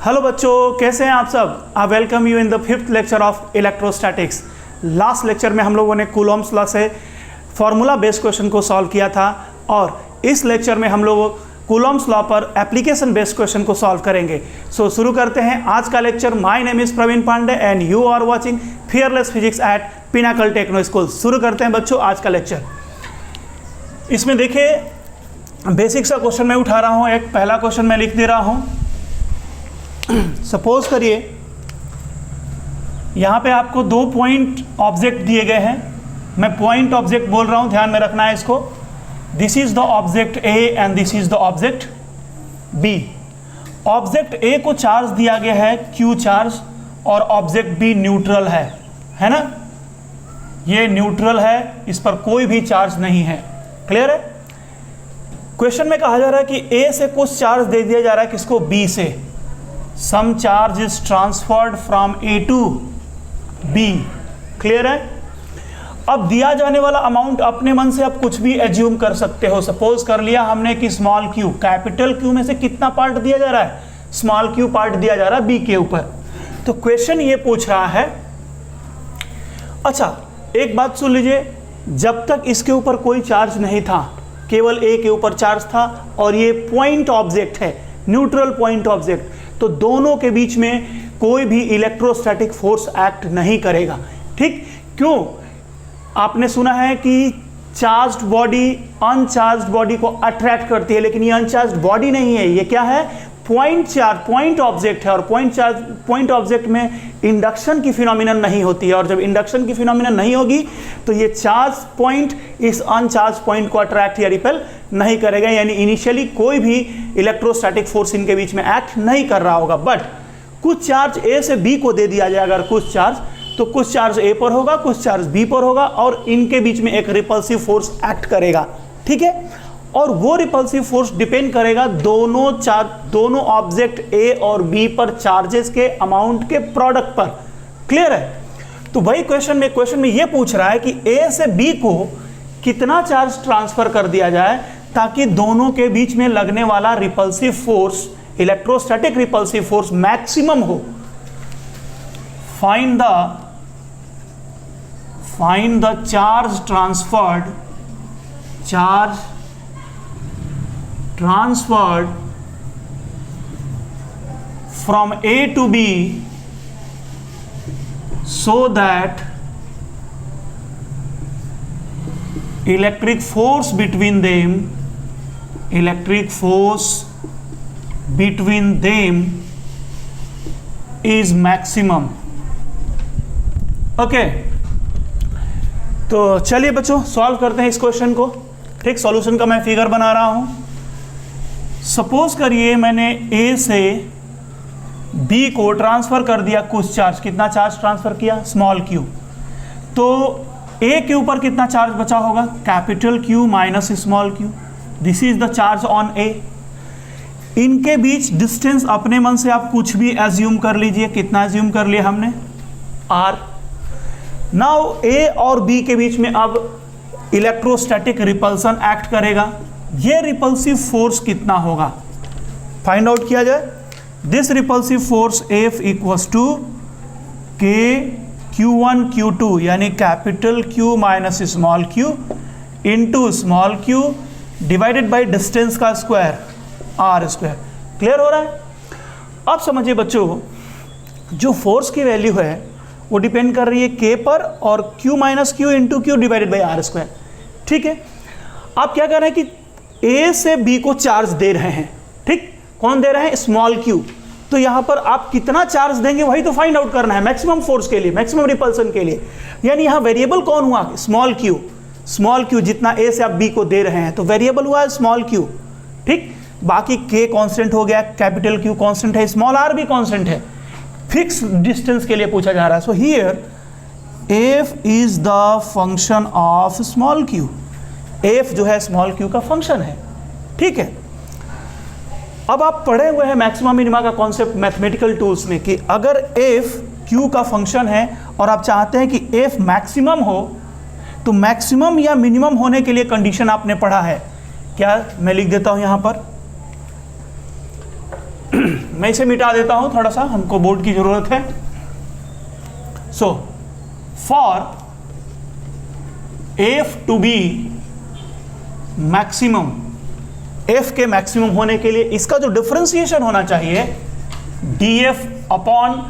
Hello बच्चों, कैसे हैं आप सब। I welcome you in the 5th lecture of electrostatics. Last lecture में हम लोगों ने कूलॉम्स लॉ से फार्मूला बेस्ड क्वेश्चन को सॉल्व किया था और इस लेक्चर में हम लोग कूलॉम्स लॉ पर एप्लीकेशन बेस्ड क्वेश्चन को सॉल्व करेंगे। सो शुरू करते हैं आज का lecture. My name is Praveen Pandey and you are watching Fearless Physics at Pinnacle Techno School. शुरू करते हैं बच्चों आज का लेक्चर। इसमें देखिए बेसिक सा क्वेश्चन मैं उठा रहा हूँ। एक पहला क्वेश्चन मैं लिख दे रहा हूँ। सपोज करिए यहाँ पे आपको 2 पॉइंट ऑब्जेक्ट दिए गए हैं। मैं पॉइंट ऑब्जेक्ट बोल रहा हूँ, ध्यान में रखना है इसको। This is the object A and this is the object B. Object A को चार्ज दिया गया है क्यू चार्ज और ऑब्जेक्ट बी न्यूट्रल है ना। ये न्यूट्रल है, इस पर कोई भी चार्ज नहीं है। क्लियर है। क्वेश्चन में कहा जा रहा है कि ए से कुछ चार्ज दे दिया जा रहा है किसको, बी से। Some charge is transferred from A to B. Clear है। अब दिया जाने वाला अमाउंट अपने मन से आप कुछ भी एज्यूम कर सकते हो। सपोज कर लिया हमने कि स्मॉल क्यू, कैपिटल क्यू में से कितना पार्ट दिया जा रहा है, स्मॉल क्यू पार्ट दिया जा रहा है बी के ऊपर। तो क्वेश्चन ये पूछ रहा है, अच्छा एक बात सुन लीजिए, जब तक इसके ऊपर कोई चार्ज नहीं था, केवल ए के ऊपर चार्ज था और ये पॉइंट ऑब्जेक्ट है, न्यूट्रल पॉइंट ऑब्जेक्ट, तो दोनों के बीच में कोई भी इलेक्ट्रोस्टैटिक फोर्स एक्ट नहीं करेगा। ठीक क्यों? आपने सुना है कि चार्ज्ड बॉडी अनचार्ज्ड बॉडी को अट्रैक्ट करती है, लेकिन ये अनचार्ज्ड बॉडी नहीं है, ये क्या है, पॉइंट चार्ज, पॉइंट ऑब्जेक्ट है। और पॉइंट ऑब्जेक्ट में इंडक्शन की फिनोमिनन नहीं होती है, और जब इंडक्शन की फिनोमिनन नहीं होगी तो ये चार्ज पॉइंट इस अनचार्ज पॉइंट को अट्रैक्ट या रिपेल नहीं करेगा। यानी इनिशियली कोई भी इलेक्ट्रोस्टैटिक फोर्स इनके बीच में एक्ट नहीं कर रहा होगा। बट कुछ चार्ज ए से बी को दे दिया जाए, अगर कुछ चार्ज, तो कुछ चार्ज ए पर होगा, कुछ चार्ज बी पर होगा और इनके बीच में एक रिपल्सिव फोर्स एक्ट करेगा। ठीक है। और वो रिपल्सिव फोर्स डिपेंड करेगा दोनों ऑब्जेक्ट ए और बी पर चार्जेस के अमाउंट के प्रोडक्ट पर। क्लियर है। तो वही क्वेश्चन में ये पूछ रहा है कि ए से बी को कितना चार्ज ट्रांसफर कर दिया जाए ताकि दोनों के बीच में लगने वाला repulsive force, electrostatic repulsive force maximum हो। Find the charge transferred from A to B so that electric force between them is maximum. Okay तो चलिए बच्चों सॉल्व करते हैं इस क्वेश्चन को। ठीक, सॉल्यूशन का मैं फिगर बना रहा हूं। सपोज करिए मैंने ए से बी को ट्रांसफर कर दिया कुछ चार्ज। कितना चार्ज ट्रांसफर किया, स्मॉल क्यू। तो ए के ऊपर कितना चार्ज बचा होगा, capital Q minus small Q. This is the charge on A. इनके बीच डिस्टेंस अपने मन से आप कुछ भी एज्यूम कर लीजिए। कितना एज्यूम कर लिया हमने, आर। नाउ ए और बी के बीच में अब इलेक्ट्रोस्टैटिक रिपल्सन एक्ट करेगा। ये रिपल्सिव फोर्स कितना होगा फाइंड आउट किया जाए। This repulsive force F equals to K Q1 Q2 यानी capital Q minus small q into small q divided by distance का स्क्वायर r स्क्वायर। क्लियर हो रहा है। अब समझिए बच्चों, जो फोर्स की वैल्यू है वो डिपेंड कर रही है k पर और q minus q into q divided by r square. ठीक है। आप क्या कर रहे हैं कि ए से बी को चार्ज दे रहे हैं। ठीक, कौन दे रहे हैं, स्मॉल क्यू। तो यहां पर आप कितना चार्ज देंगे वही तो फाइंड आउट करना है मैक्सिमम फोर्स के लिए, मैक्सिमम रिपल्सन के लिए। यानी यहां वेरिएबल कौन हुआ, स्मॉल क्यू। स्मॉल क्यू जितना ए से आप बी को दे रहे हैं तो वेरिएबल हुआ है स्मॉल क्यू। ठीक, बाकी के कांस्टेंट हो गया, कैपिटल क्यू कांस्टेंट है, स्मॉल आर भी कांस्टेंट है। फिक्स डिस्टेंस के लिए पूछा जा रहा है। So here F is the function of small Q. F जो है स्मॉल क्यू का फंक्शन है। ठीक है। अब आप पढ़े हुए हैं मैक्सिमम मिनिमा का कॉन्सेप्ट मैथमेटिकल टूल्स में कि अगर एफ क्यू का फंक्शन है और आप चाहते हैं कि एफ मैक्सिमम हो, तो मैक्सिमम या मिनिमम होने के लिए कंडीशन आपने पढ़ा है क्या, मैं लिख देता हूं यहां पर मैं इसे मिटा देता हूं, थोड़ा सा हमको बोर्ड की जरूरत है। So for F to be maximum, F के मैक्सिमम होने के लिए इसका जो डिफरेंशिएशन होना चाहिए डी एफ अपॉन,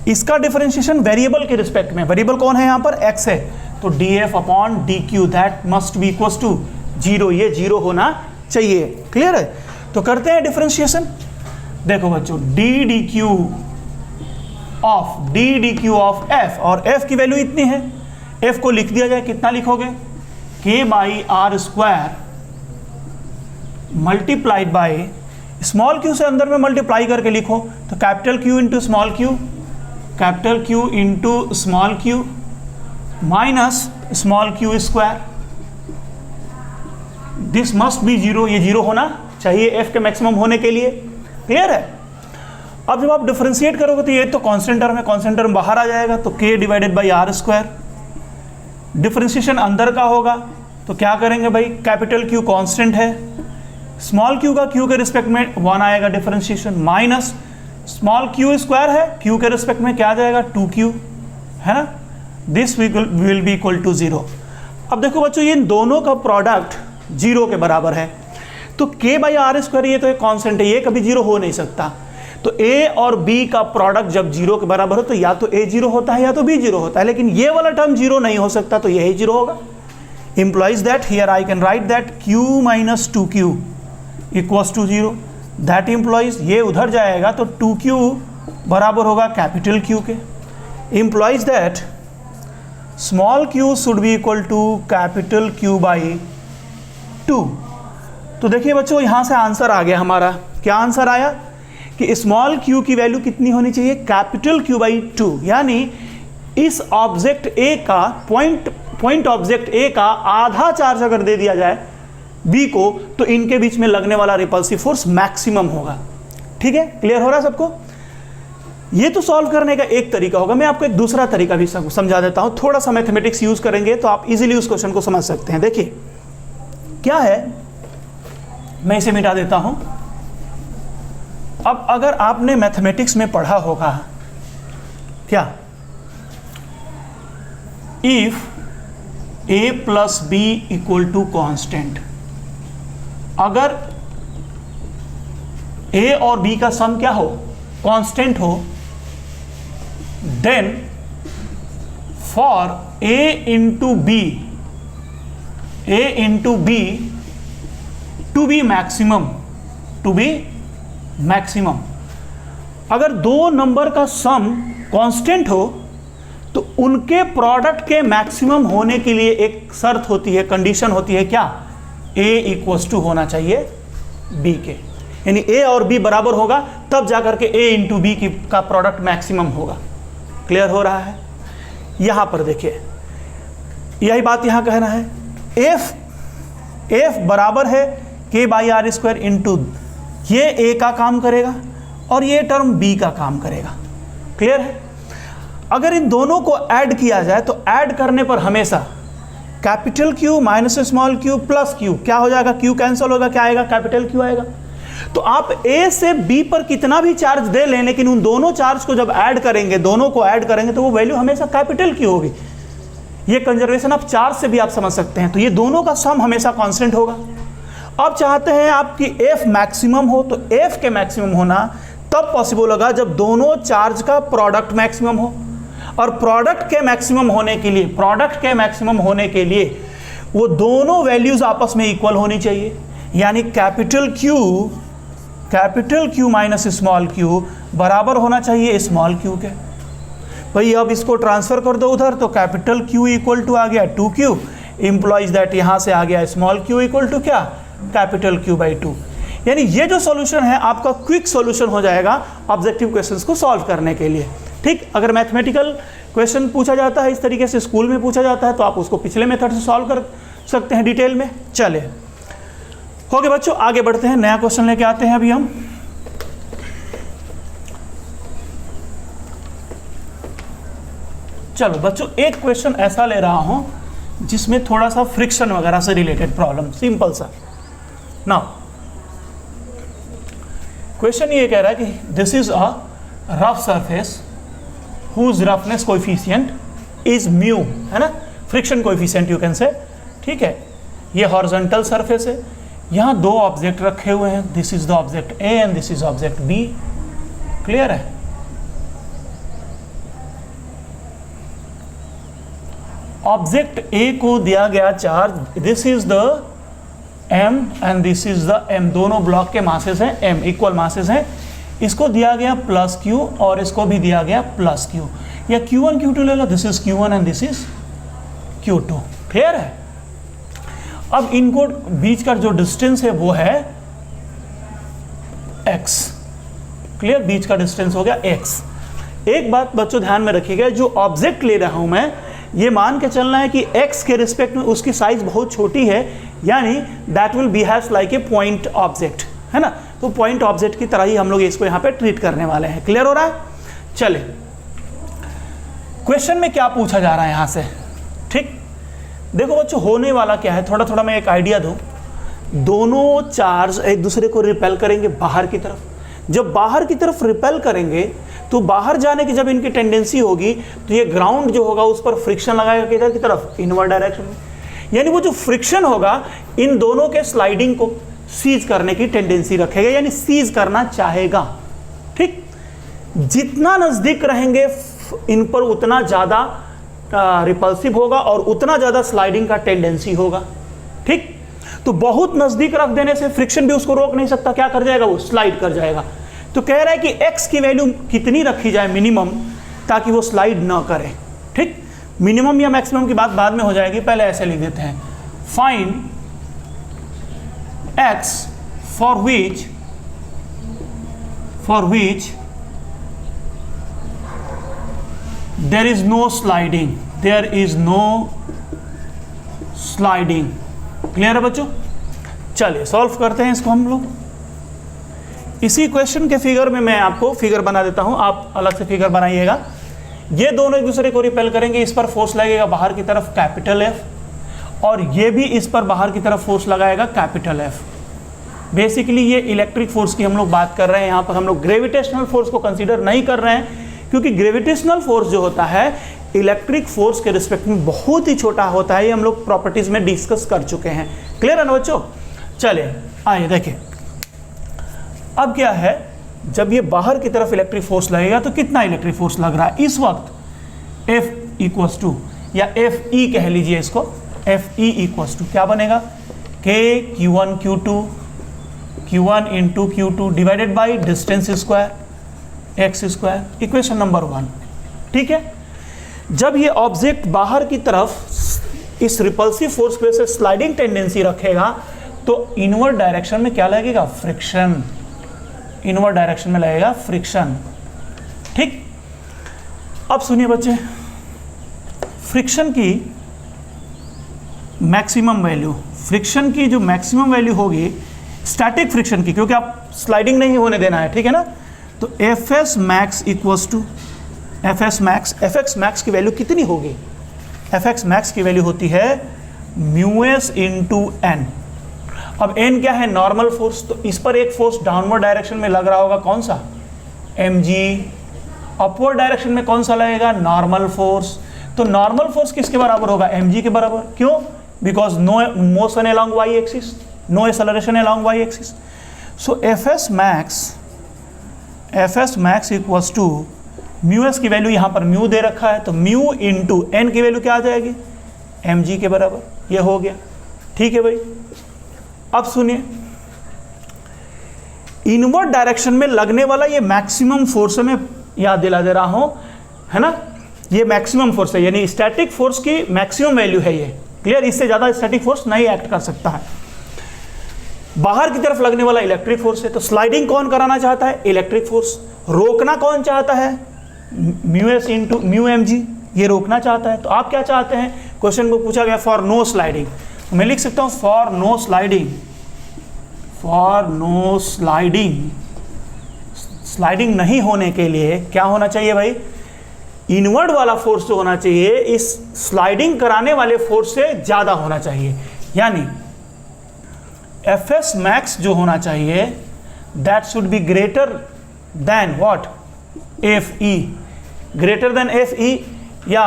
इसका डिफरेंशिएशन वेरिएबल के रिस्पेक्ट में, वेरिएबल कौन है यहां पर, एक्स है, तो D F upon D Q that must be equal to 0, ये 0 होना चाहिए। क्लियर है? तो करते हैं डिफरेंशिएशन। देखो बच्चों, डी क्यू ऑफ एफ, और एफ की वैल्यू इतनी है, एफ को लिख दिया जाए, कितना लिखोगे, K by R square multiplied by, small Q से अंदर में मल्टीप्लाई करके लिखो, तो capital Q into small Q, capital Q into small Q minus small Q square, this must be 0, ये 0 होना चाहिए एफ के मैक्सिमम होने के लिए। क्लियर है? अब जब आप डिफरेंशिएट करोगे तो ये तो कांस्टेंट टर्म है, कांस्टेंट टर्म बाहर आ जाएगा, तो k divided by R square, differentiation अंदर का होगा, तो क्या करेंगे भाई, कैपिटल क्यू कांस्टेंट है, स्मॉल क्यू का क्यू के रिस्पेक्ट में 1 आएगा differentiation, minus small Q square है, क्यू के रिस्पेक्ट में क्या आ जाएगा, 2q, है ना, this will be equal to 0। अब देखो बच्चों, ये इन दोनों का प्रोडक्ट 0 के बराबर है, तो k बाई आर स्क्वायर, ये तो एक कांस्टेंट है, ये कभी 0 हो नहीं सकता, तो a और b का प्रोडक्ट जब 0 के बराबर हो तो या तो a 0 होता है या तो b 0 होता है, लेकिन ये वाला टर्म 0 नहीं हो सकता, तो यही 0 होगा। implies that here I can write that q minus 2q equals to 0, that implies ये उधर जाएगा तो 2q बराबर होगा कैपिटल q के, implies that small q should be equal to capital q by 2। तो देखिए बच्चों, यहाँ से आंसर आ गया हमारा, क्या आंसर आया कि स्मॉल q की वैल्यू कितनी होनी चाहिए, कैपिटल q बाई 2, यानी इस ऑब्जेक्ट A का पॉइंट ऑब्जेक्ट A का आधा चार्ज अगर दे दिया जाए B को, तो इनके बीच में लगने वाला रिपल्सिव फोर्स मैक्सिमम होगा। ठीक है? क्लियर हो रहा है सबको? ये तो सॉल्व करने का एक तरीका होगा, मैं आपको एक दूसरा तरीका भी समझा देता हूं, थोड़ा सा मैथमेटिक्स यूज करेंगे तो आप इजीली उस क्वेश्चन को समझ सकते हैं। देखिए क्या है, मैं इसे मिटा देता हूं। अब अगर आपने मैथमेटिक्स में पढ़ा होगा क्या, if a plus B equal to constant, अगर a और b का सम क्या हो, कांस्टेंट हो, then for a into B to be maximum, अगर दो नंबर का सम कांस्टेंट हो तो उनके प्रोडक्ट के मैक्सिमम होने के लिए एक शर्त होती है, कंडीशन होती है, क्या, a इक्वल्स टू होना चाहिए b के, यानी a और b बराबर होगा तब जाकर के a इंटू बी का प्रोडक्ट मैक्सिमम होगा। क्लियर हो रहा है? यहां पर देखिए, यही बात यहां कहना है, f बराबर है k by R square into, ये a का काम करेगा और ये टर्म b का काम करेगा। क्लियर है? अगर इन दोनों को ऐड किया जाए तो ऐड करने पर हमेशा capital Q minus small q plus Q, क्या हो जाएगा, Q कैंसिल होगा, क्या आएगा, कैपिटल Q आएगा। तो आप A से B पर कितना भी चार्ज दे लें, लेकिन उन दोनों चार्ज को जब ऐड करेंगे, दोनों को ऐड करेंगे तो वो वैल्यू हमेशा कैपिटल Q होगी। ये कंजर्वेशन आप चार्ज से भी आप समझ सकते हैं। तो ये दोनों का सम हमेशा कांस्टेंट होगा। अब चाहते हैं आपकी F मैक्सिमम हो, तो F के मैक्सिमम होना तब पॉसिबल होगा जब दोनों चार्ज का प्रोडक्ट मैक्सिमम हो, और प्रोडक्ट के मैक्सिमम होने के लिए वो दोनों वैल्यूज आपस में इक्वल होनी चाहिए, यानी capital Q minus small q बराबर होना चाहिए स्मॉल q के। भाई अब इसको ट्रांसफर कर दो उधर, तो कैपिटल Q इक्वल टू आ गया 2q, इंप्लॉइज दैट यहाँ से आ गया स्मॉल q इक्वल टू क्या, कैपिटल Q बाई 2। यानी ये जो सॉल्यूशन है आपका क्विक सॉल्यूशन हो जाएगा ऑब्जेक्टिव क्वेश्चंस को सॉल्व करने के लिए। ठीक, अगर मैथमेटिकल क्वेश्चन पूछा जाता है इस तरीके से, स्कूल में पूछा जाता है, तो आप उसको पिछले मेथड से सॉल्व कर सकते हैं डिटेल में। चले हो गए बच्चों, आगे बढ़ते हैं, नया क्वेश्चन लेके आते हैं अभी हम। चलो बच्चों, एक क्वेश्चन ऐसा ले रहा हूं जिसमें थोड़ा सा फ्रिक्शन वगैरह से रिलेटेड प्रॉब्लम, सिंपल सा। नाउ क्वेश्चन ये कह रहा है कि this is a rough surface whose roughness coefficient is mu, है ना, friction coefficient you can say, ठीक है। ये हॉरिजॉन्टल सरफेस है, यहाँ दो ऑब्जेक्ट रखे हुए हैं, this is the object A and this is object B, clear है। ऑब्जेक्ट ए को दिया गया charge, this is the m and this is the m, दोनों ब्लॉक के मासेस हैं m, इक्वल मासेस हैं। इसको दिया गया प्लस q और इसको भी दिया गया प्लस q, या q1 q2 ले लो, this is q1 and this is q2, clear है। अब इनको बीच का जो डिस्टेंस है वो है x, क्लियर, बीच का डिस्टेंस हो गया x। एक बात बच्चों ध्यान में रखिएगा, जो ऑब्जेक्ट ले रहा हूं मैं, ये मान के चलना है कि x के रिस्पेक्ट में उसकी साइज बहुत छोटी है, यानी that will behave like a point object, है ना। तो पॉइंट ऑब्जेक्ट की तरह ही हम लोग इसको यहाँ पे ट्रीट करने वाले हैं, क्लियर हो रहा है। चले क्वेश्चन में क्या पूछा जा रहा है यहाँ से, ठीक। देखो बच्चों होने वाला क्या है, थोड़ा थोड़ा मैं एक आइडिया दूं। दोनों चार्ज एक दूसरे को रिपेल करेंगे बाहर की तरफ। जब बाहर की तरफ रिपेल करेंगे तो बाहर जाने की जब इनकी टेंडेंसी होगी तो ये ग्राउंड जो होगा उस पर फ्रिक्शन लगाएगा किधर की तरफ, इनवर्ड डायरेक्शन में। यानी वो जो फ्रिक्शन होगा इन दोनों के स्लाइडिंग को सीज करने की टेंडेंसी रखेगा, यानी सीज करना चाहेगा, ठीक। जितना नजदीक रहेंगे इन पर उतना ज्यादा रिपल्सिव होगा और उतना ज्यादा स्लाइडिंग का टेंडेंसी होगा, ठीक। तो बहुत नजदीक रख देने से फ्रिक्शन भी उसको रोक नहीं सकता, क्या कर जाएगा, वो स्लाइड कर जाएगा। तो कह रहा है कि x की वैल्यू कितनी रखी जाए मिनिमम, ताकि वो स्लाइड ना करे, ठीक। मिनिमम या मैक्सिमम की बात बाद में हो जाएगी, पहले ऐसे लिख देते हैं, find x for which there is no sliding, clear है बच्चों। चलिए सॉल्व करते हैं इसको हम लोग। इसी क्वेश्चन के फिगर में मैं आपको फिगर बना देता हूं, आप अलग से फिगर बनाइएगा। ये दोनों एक दूसरे को रिपेल करेंगे, इस पर फोर्स लगेगा बाहर की तरफ कैपिटल F, और ये भी इस पर बाहर की तरफ फोर्स लगाएगा कैपिटल F। बेसिकली ये इलेक्ट्रिक फोर्स की हम लोग बात कर रहे हैं, यहाँ पर हम लोग ग्रेविटेशनल फोर्स को कंसीडर नहीं कर रहे हैं, क्योंकि ग्रेविटेशनल फोर्स जो होता है इलेक्ट्रिक फोर्स के रिस्पेक्ट में बहुत ही छोटा होता है। ये हम लोग प्रॉपर्टीज में डिस्कस कर चुके हैं, क्लियर है ना बच्चों। चलिए आइए देखिए, अब क्या है, जब ये बाहर की तरफ इलेक्ट्रिक फोर्स लगेगा तो कितना इलेक्ट्रिक फोर्स लग रहा है इस वक्त, F इक्वल्स टू, या FE कह लीजिए इसको, FE इक्वल्स टू क्या बनेगा, K Q1 Q1 into Q2 divided by distance square x square, equation number 1, ठीक है। जब ये ऑब्जेक्ट बाहर की तरफ इस रिपल्सिव फोर्स की वजह से स्लाइडिंग टेंडेंसी रखेगा तो इनवर्ड डायरेक्शन में क्या लगेगा, फ्रिक्शन, इनवर्ड डायरेक्शन में लगेगा फ्रिक्शन, ठीक। अब सुनिए बच्चे, फ्रिक्शन की मैक्सिमम वैल्यू, फ्रिक्शन की जो मैक्सिमम वैल्यू होगी स्टैटिक फ्रिक्शन की, क्योंकि आप स्लाइडिंग नहीं होने देना है, ठीक है ना। तो Fs max equals to Fs max की वैल्यू कितनी होगी, Fx मैक्स की वैल्यू होती है μs इंटू n। अब n क्या है, नॉर्मल फोर्स, तो इस पर एक फोर्स डाउनवर्ड डायरेक्शन में लग रहा होगा, कौन सा, mg। अपवर्ड डायरेक्शन में कौन सा लगेगा, नॉर्मल फोर्स। तो नॉर्मल फोर्स किसके बराबर होगा, mg के बराबर, क्यों, because no motion along y axis, no acceleration along y axis. So Fs max equals to μs की वैल्यू यहाँ पर म्यू दे रखा है, तो म्यू इंटू n की वैल्यू क्या आ जाएगी, mg के बराबर, ये हो गया, ठीक है भाई। अब सुनिए, इनवर्ड डायरेक्शन में लगने वाला ये मैक्सिमम फोर्स है, मैं याद दिला दे रहा हूं, है ना, ये मैक्सिमम फोर्स है, यानी स्टैटिक फोर्स की मैक्सिमम वैल्यू है ये, क्लियर। इससे ज्यादा स्टैटिक फोर्स नहीं एक्ट कर सकता है। बाहर की तरफ लगने वाला इलेक्ट्रिक फोर्स है, तो स्लाइडिंग कौन कराना चाहता है, इलेक्ट्रिक फोर्स। रोकना कौन चाहता है, μs इंटू μmg, ये रोकना चाहता है। तो आप क्या चाहते हैं, क्वेश्चन को पूछा गया फॉर नो स्लाइडिंग, मैं लिख सकता हूं फॉर नो स्लाइडिंग, स्लाइडिंग नहीं होने के लिए क्या होना चाहिए भाई, इनवर्ड वाला फोर्स जो होना चाहिए इस स्लाइडिंग कराने वाले फोर्स से ज्यादा होना चाहिए, यानी Fs मैक्स जो होना चाहिए that should be greater than what, F E, greater than F E या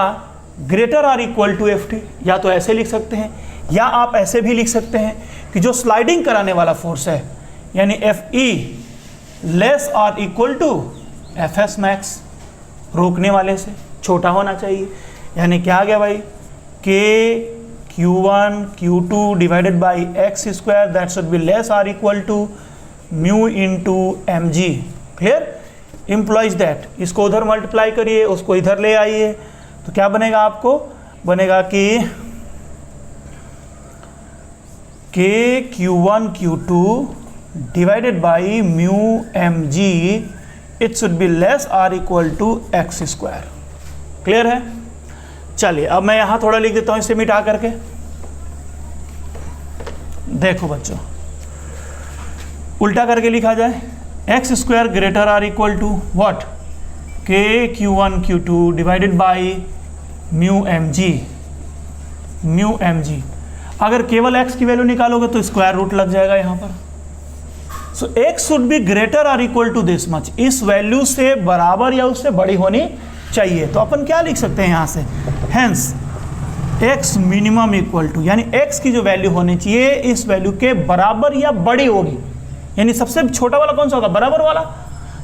greater or equal to F T. या तो ऐसे लिख सकते हैं या आप ऐसे भी लिख सकते हैं कि जो स्लाइडिंग कराने वाला फोर्स है यानी F E less or equal to F S max, रोकने वाले से छोटा होना चाहिए। यानी क्या आ गया भाई, K Q1 Q2 divided by x square that should be less or equal to mu into M G. Clear, implies that, इसको उधर मल्टीप्लाई करिए, उसको इधर ले आइए, तो क्या बनेगा आपको, बनेगा कि K Q1 Q2 divided by mu M G it should be less or equal to X square. Clear है। चलिए अब मैं यहां थोड़ा लिख देता हूं इसे मिटा करके। देखो बच्चों, उल्टा करके लिखा जाए, X square greater or equal to what, K Q1 Q2 divided by mu M G, mu M G. अगर केवल x की वैल्यू निकालोगे तो स्क्वायर रूट लग जाएगा यहां पर। So x should be greater or equal to this much, इस वैल्यू से बराबर या उससे बड़ी होनी चाहिए। तो अपन क्या लिख सकते हैं यहां से, hence x minimum equal to, यानी x की जो वैल्यू होनी चाहिए इस वैल्यू के बराबर या बड़ी होगी, यानी सबसे छोटा वाला कौन सा होगा, बराबर वाला।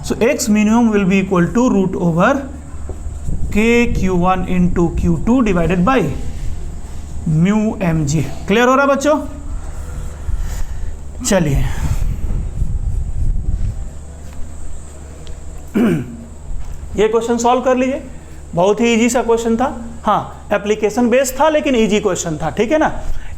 So x minimum will be equal to root over K Q1 into Q2 divided by mu M G. Clear हो रहा है बच्चों। चलिए ये क्वेश्चन सॉल्व कर लीजिए, बहुत ही इजी सा क्वेश्चन था। हाँ, एप्लीकेशन बेस्ड था लेकिन इजी क्वेश्चन था, ठीक है ना।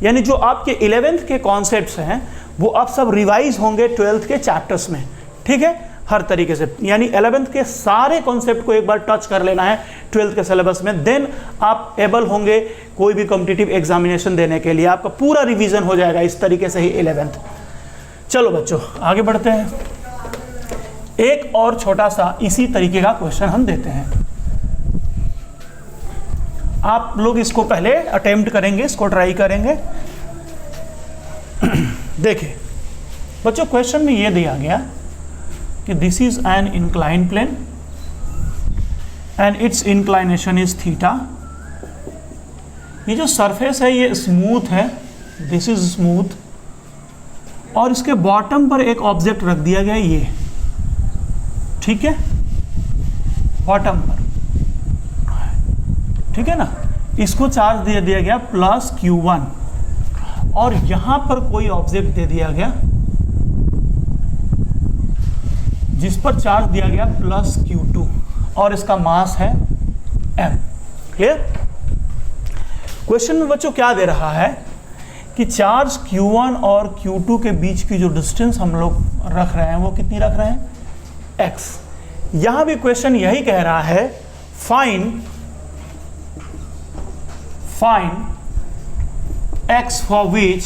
यानी जो आपके 11th के कॉन्सेप्ट्स हैं वो अब सब रिवाइज होंगे 12th के चैप्टर्स में, ठीक है, हर तरीके से। यानी 11th के सारे कॉन्सेप्ट को एक बार टच कर लेना है 12th के सिलेबस में, देन आप एबल होंगे कोई भी कॉम्पिटिटिव एग्जामिनेशन देने के लिए, आपका पूरा रिवीजन हो जाएगा इस तरीके से ही 11th। चलो बच्चों आगे बढ़ते हैं, एक और छोटा सा इसी तरीके का क्वेश्चन हम देते हैं। आप लोग इसको पहले अटेम्प्ट करेंगे, इसको ट्राई करेंगे। देखिए बच्चों, क्वेश्चन में ये दिया गया कि this is an incline plane and its inclination is theta. ये जो सरफेस है ये स्मूथ है, दिस इज स्मूथ, और इसके बॉटम पर एक ऑब्जेक्ट रख दिया गया ये, ठीक है, बॉटम पर, ठीक है ना। इसको चार्ज दे दिया गया प्लस Q1 और यहां पर कोई ऑब्जेक्ट दे दिया गया जिस पर चार्ज दिया गया प्लस Q2 और इसका मास है m। क्लियर। क्वेश्चन में बच्चों क्या दे रहा है कि चार्ज Q1 और Q2 के बीच की जो डिस्टेंस हम लोग रख रहे हैं वो कितनी रख रहे हैं, x। यहां भी क्वेश्चन यही कह रहा है, find x for which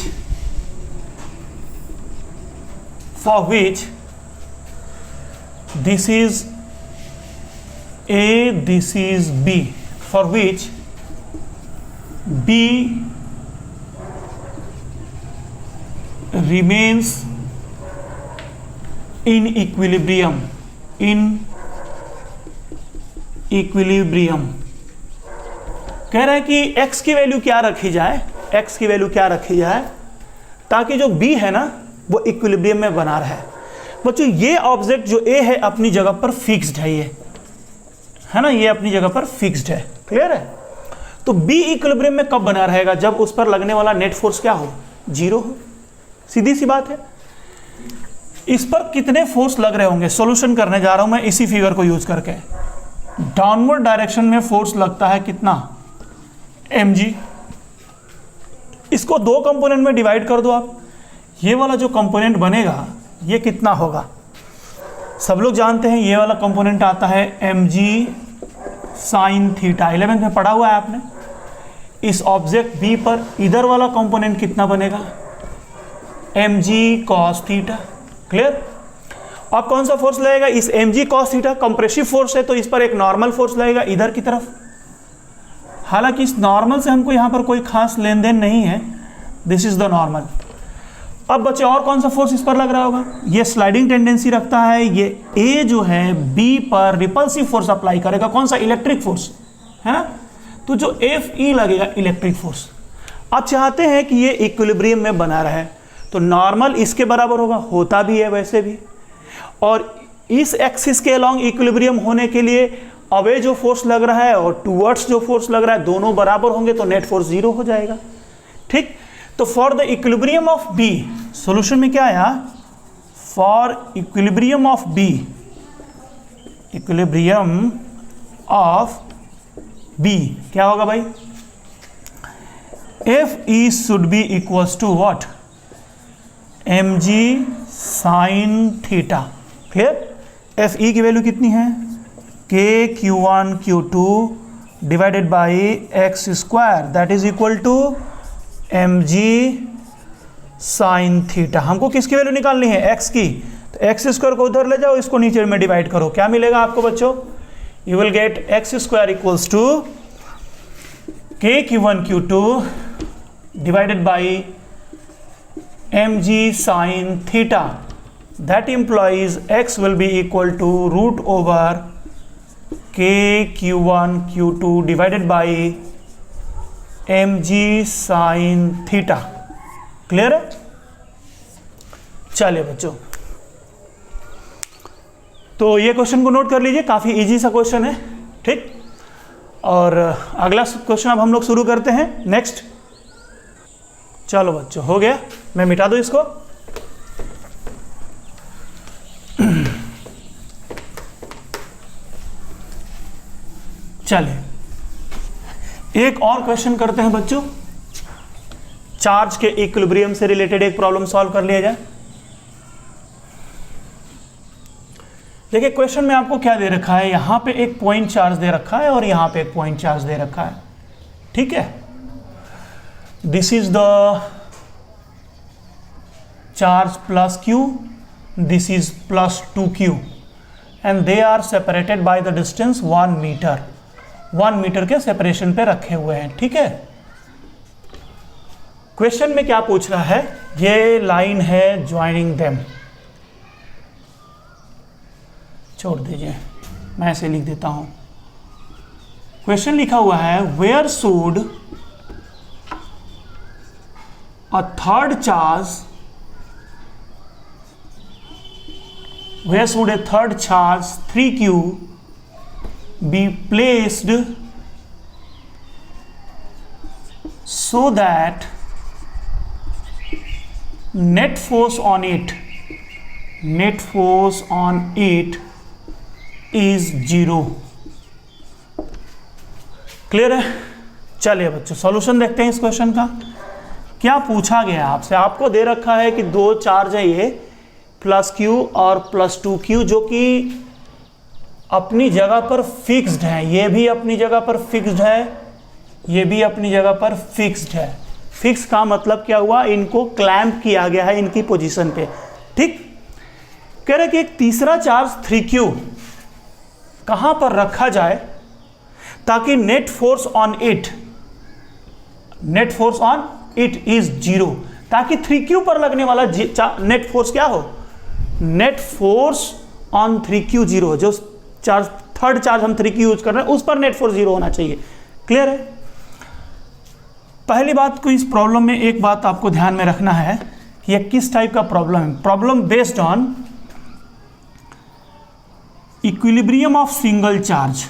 this is A, this is B, for which B remains in equilibrium, कह रहा है कि x की वैल्यू क्या रखी जाए, x की वैल्यू क्या रखी जाए ताकि जो B है ना वो इक्विलिब्रियम में बना रहे। बच्चों ये ऑब्जेक्ट जो A है अपनी जगह पर फिक्स्ड है, ये है ना, ये अपनी जगह पर फिक्स्ड है। क्लियर है। तो B इक्विलिब्रियम में कब बना रहेगा, जब उस पर लगने वाला नेट फोर्स क्या हो, 0 हो। सीधी सी बात है। इस पर कितने फोर्स लग रहे होंगे, सॉल्यूशन करने जा रहा हूं मैं इसी फिगर को यूज करके। डाउनवर्ड डायरेक्शन में फोर्स लगता है कितना, mg। इसको दो कंपोनेंट में डिवाइड कर दो आप, ये वाला जो कंपोनेंट बनेगा ये कितना होगा, सब लोग जानते हैं ये वाला कंपोनेंट आता है mg साइन थीटा, 11th में पढ़ा हुआ है आपने। इस ऑब्जेक्ट B पर इधर वाला कंपोनेंट कितना बनेगा, mg cos थीटा। क्लियर। अब कौन सा फोर्स लगेगा, इस mg cos theta compressive force है तो इस पर एक नॉर्मल फोर्स लगेगा इधर की तरफ। हालांकि इस नॉर्मल से हमको यहां पर कोई खास लेन देन नहीं है, दिस इज द नॉर्मल। अब बच्चे और कौन सा फोर्स इस पर लग रहा होगा? ये स्लाइडिंग टेंडेंसी रखता है, ये ए जो है बी पर रिपल्सिव फोर्स अप्लाई करेगा, कौन सा? इलेक्ट्रिक फोर्स, है ना? तो जो एफ ई लगेगा इलेक्ट्रिक फोर्स। आप चाहते हैं कि ये इक्विलिब्रियम में बना रहे, तो नॉर्मल इसके बराबर होगा, होता भी है वैसे भी, और इस एक्सिस के अलोंग इक्विलिब्रियम होने के लिए अवे जो फोर्स लग रहा है और टूवर्ड्स जो फोर्स लग रहा है दोनों बराबर होंगे, तो नेट फोर्स 0 हो जाएगा। ठीक, तो for the equilibrium of B, solution में क्या आया? For equilibrium of B, equilibrium of B क्या होगा भाई? F E should be equals to what? M G sine theta. Clear? F E की वैल्यू कितनी है? K Q one Q two divided by x square, that is equal to M G sine theta. हमको किसकी value निकालनी है? X की। तो x square को उधर ले जाओ, इसको नीचे में डिवाइड करो, क्या मिलेगा आपको बच्चों? You will get x square equals to K Q one Q two divided by M G sine theta. That implies x will be equal to root over k q1 q2 divided by mg sin theta। Clear है? चलिए बच्चों, तो ये question को note कर लीजिए, काफी easy सा क्वेश्चन है। ठीक, और अगला क्वेश्चन अब हम लोग शुरू करते हैं। नेक्स्ट, चलो बच्चों, हो गया, मैं मिटा दूं इसको। चलिए एक और क्वेश्चन करते हैं बच्चों, चार्ज के इक्विलिब्रियम से रिलेटेड एक प्रॉब्लम सॉल्व कर लिया जाए। देखिए क्वेश्चन में आपको क्या दे रखा है, यहां पे एक पॉइंट चार्ज दे रखा है और यहां पे एक पॉइंट चार्ज दे रखा है। ठीक है, this is the charge plus Q, this is plus 2q and they are separated by the distance 1 metre. 1 metre के सेपरेशन पे रखे हुए हैं। ठीक है, क्वेश्चन में क्या पूछ रहा है? ये लाइन है ज्वाइनिंग देम, छोड़ दीजिए, मैं ऐसे लिख देता हूं। क्वेश्चन लिखा हुआ है where should a third charge, where should a third charge 3q be placed so that net force on it is 0। Clear है? चलिए बच्चों, सॉल्यूशन देखते हैं इस क्वेश्चन का। क्या पूछा गया आपसे? आपको दे रखा है कि दो चार्ज है, ये प्लस क्यू और प्लस 2q, जो कि अपनी जगह पर फिक्स्ड है। ये भी अपनी जगह पर फिक्स्ड है, ये भी अपनी जगह पर फिक्स्ड है। फिक्स का मतलब क्या हुआ? इनको क्लैंप किया गया है इनकी पोजीशन पे। ठीक, कह रहे कि एक तीसरा चार्ज 3q कहां पर रखा जाए ताकि net force on it is 0, ताकि 3q पर लगने वाला नेट फोर्स क्या हो? नेट फोर्स ऑन 3q 0, जो चार्ज थर्ड चार्ज हम 3q यूज कर रहे हैं उस पर नेट फोर्स 0 होना चाहिए। क्लियर है? पहली बात को इस प्रॉब्लम में एक बात आपको ध्यान में रखना है कि यह किस टाइप का प्रॉब्लम है। Problem based on equilibrium of single charge,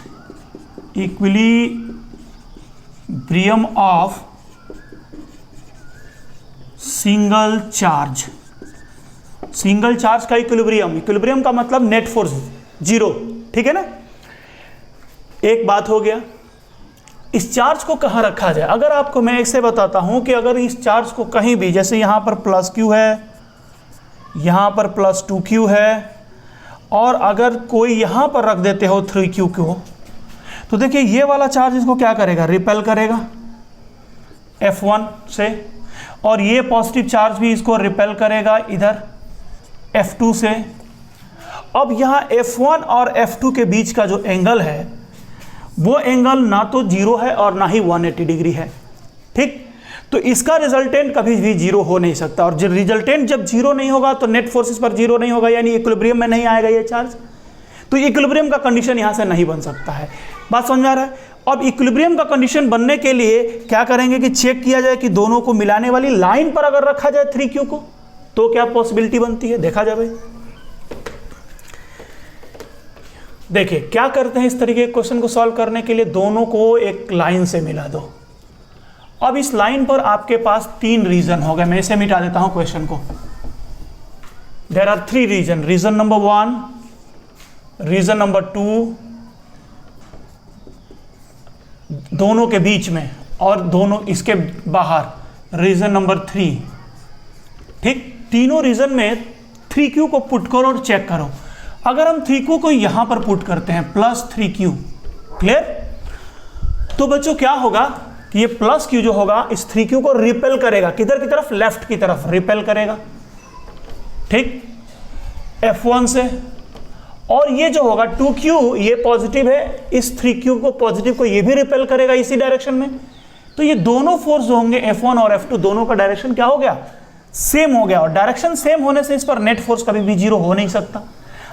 equilibrium of single charge, single charge का इक्विलिब्रियम का मतलब नेट फोर्स 0। ठीक है ना? एक बात हो गया। इस चार्ज को कहां रखा जाए? अगर आपको मैं ऐसे बताता हूं कि अगर इस चार्ज को कहीं भी, जैसे यहां पर प्लस q है, यहां पर प्लस 2q है, और अगर कोई यहां पर रख देते हो 3q को, तो देखिए ये वाला चार्ज इसको क्या करेगा? रिपेल करेगा F1 से, और ये पॉजिटिव चार्ज भी इसको रिपेल करेगा इधर F2 से। अब यहाँ F1 और F2 के बीच का जो एंगल है वो एंगल ना तो 0 है और ना ही 180 डिग्री है। ठीक, तो इसका रिजल्टेंट कभी भी जीरो हो नहीं सकता, और जब रिजल्टेंट जब जीरो नहीं होगा तो नेट फोर्स इस पर जीरो नहीं होगा, यानी इक्विलिब्रियम में नहीं आएगा ये चार्ज। तो इक्विलिब्रियम का कंडीशन यहाँ से नहीं बन सकता है। बात समझ में आ रहा है? अब इक्विलिब्रियम का कंडीशन बनने के लिए क्या करेंगे कि चेक किया जाए कि दोनों को मिलाने वाली लाइन पर अगर रखा जाए 3Q को तो क्या पॉसिबिलिटी बनती है, देखा जाए भाई। देखिए क्या करते हैं इस तरीके के क्वेश्चन को सॉल्व करने के लिए, दोनों को एक लाइन से मिला दो। अब इस लाइन पर आपके पास 3 रीजन हो गए, मैं इसे मिटा देता हूं क्वेश्चन को। There are 3 region, region number 1, region number 2 दोनों के बीच में, और दोनों इसके बाहर रीजन नंबर 3। ठीक, तीनों रीजन में 3Q को पुट करो और चेक करो। अगर हम 3Q को यहां पर पुट करते हैं प्लस 3Q, क्लियर, तो बच्चों क्या होगा कि ये प्लस Q जो होगा इस 3Q को रिपेल करेगा, किधर की तरफ, लेफ्ट की तरफ रिपेल करेगा। ठीक, F1 से। और ये जो होगा 2Q ये पॉजिटिव है, इस 3Q को पॉजिटिव को ये भी रिपेल करेगा इसी डायरेक्शन में। तो ये दोनों फोर्स जो होंगे F1 और F2 दोनों का डायरेक्शन क्या हो गया, सेम हो गया। और डायरेक्शन सेम होने से इस पर नेट फोर्स कभी भी जीरो हो नहीं सकता,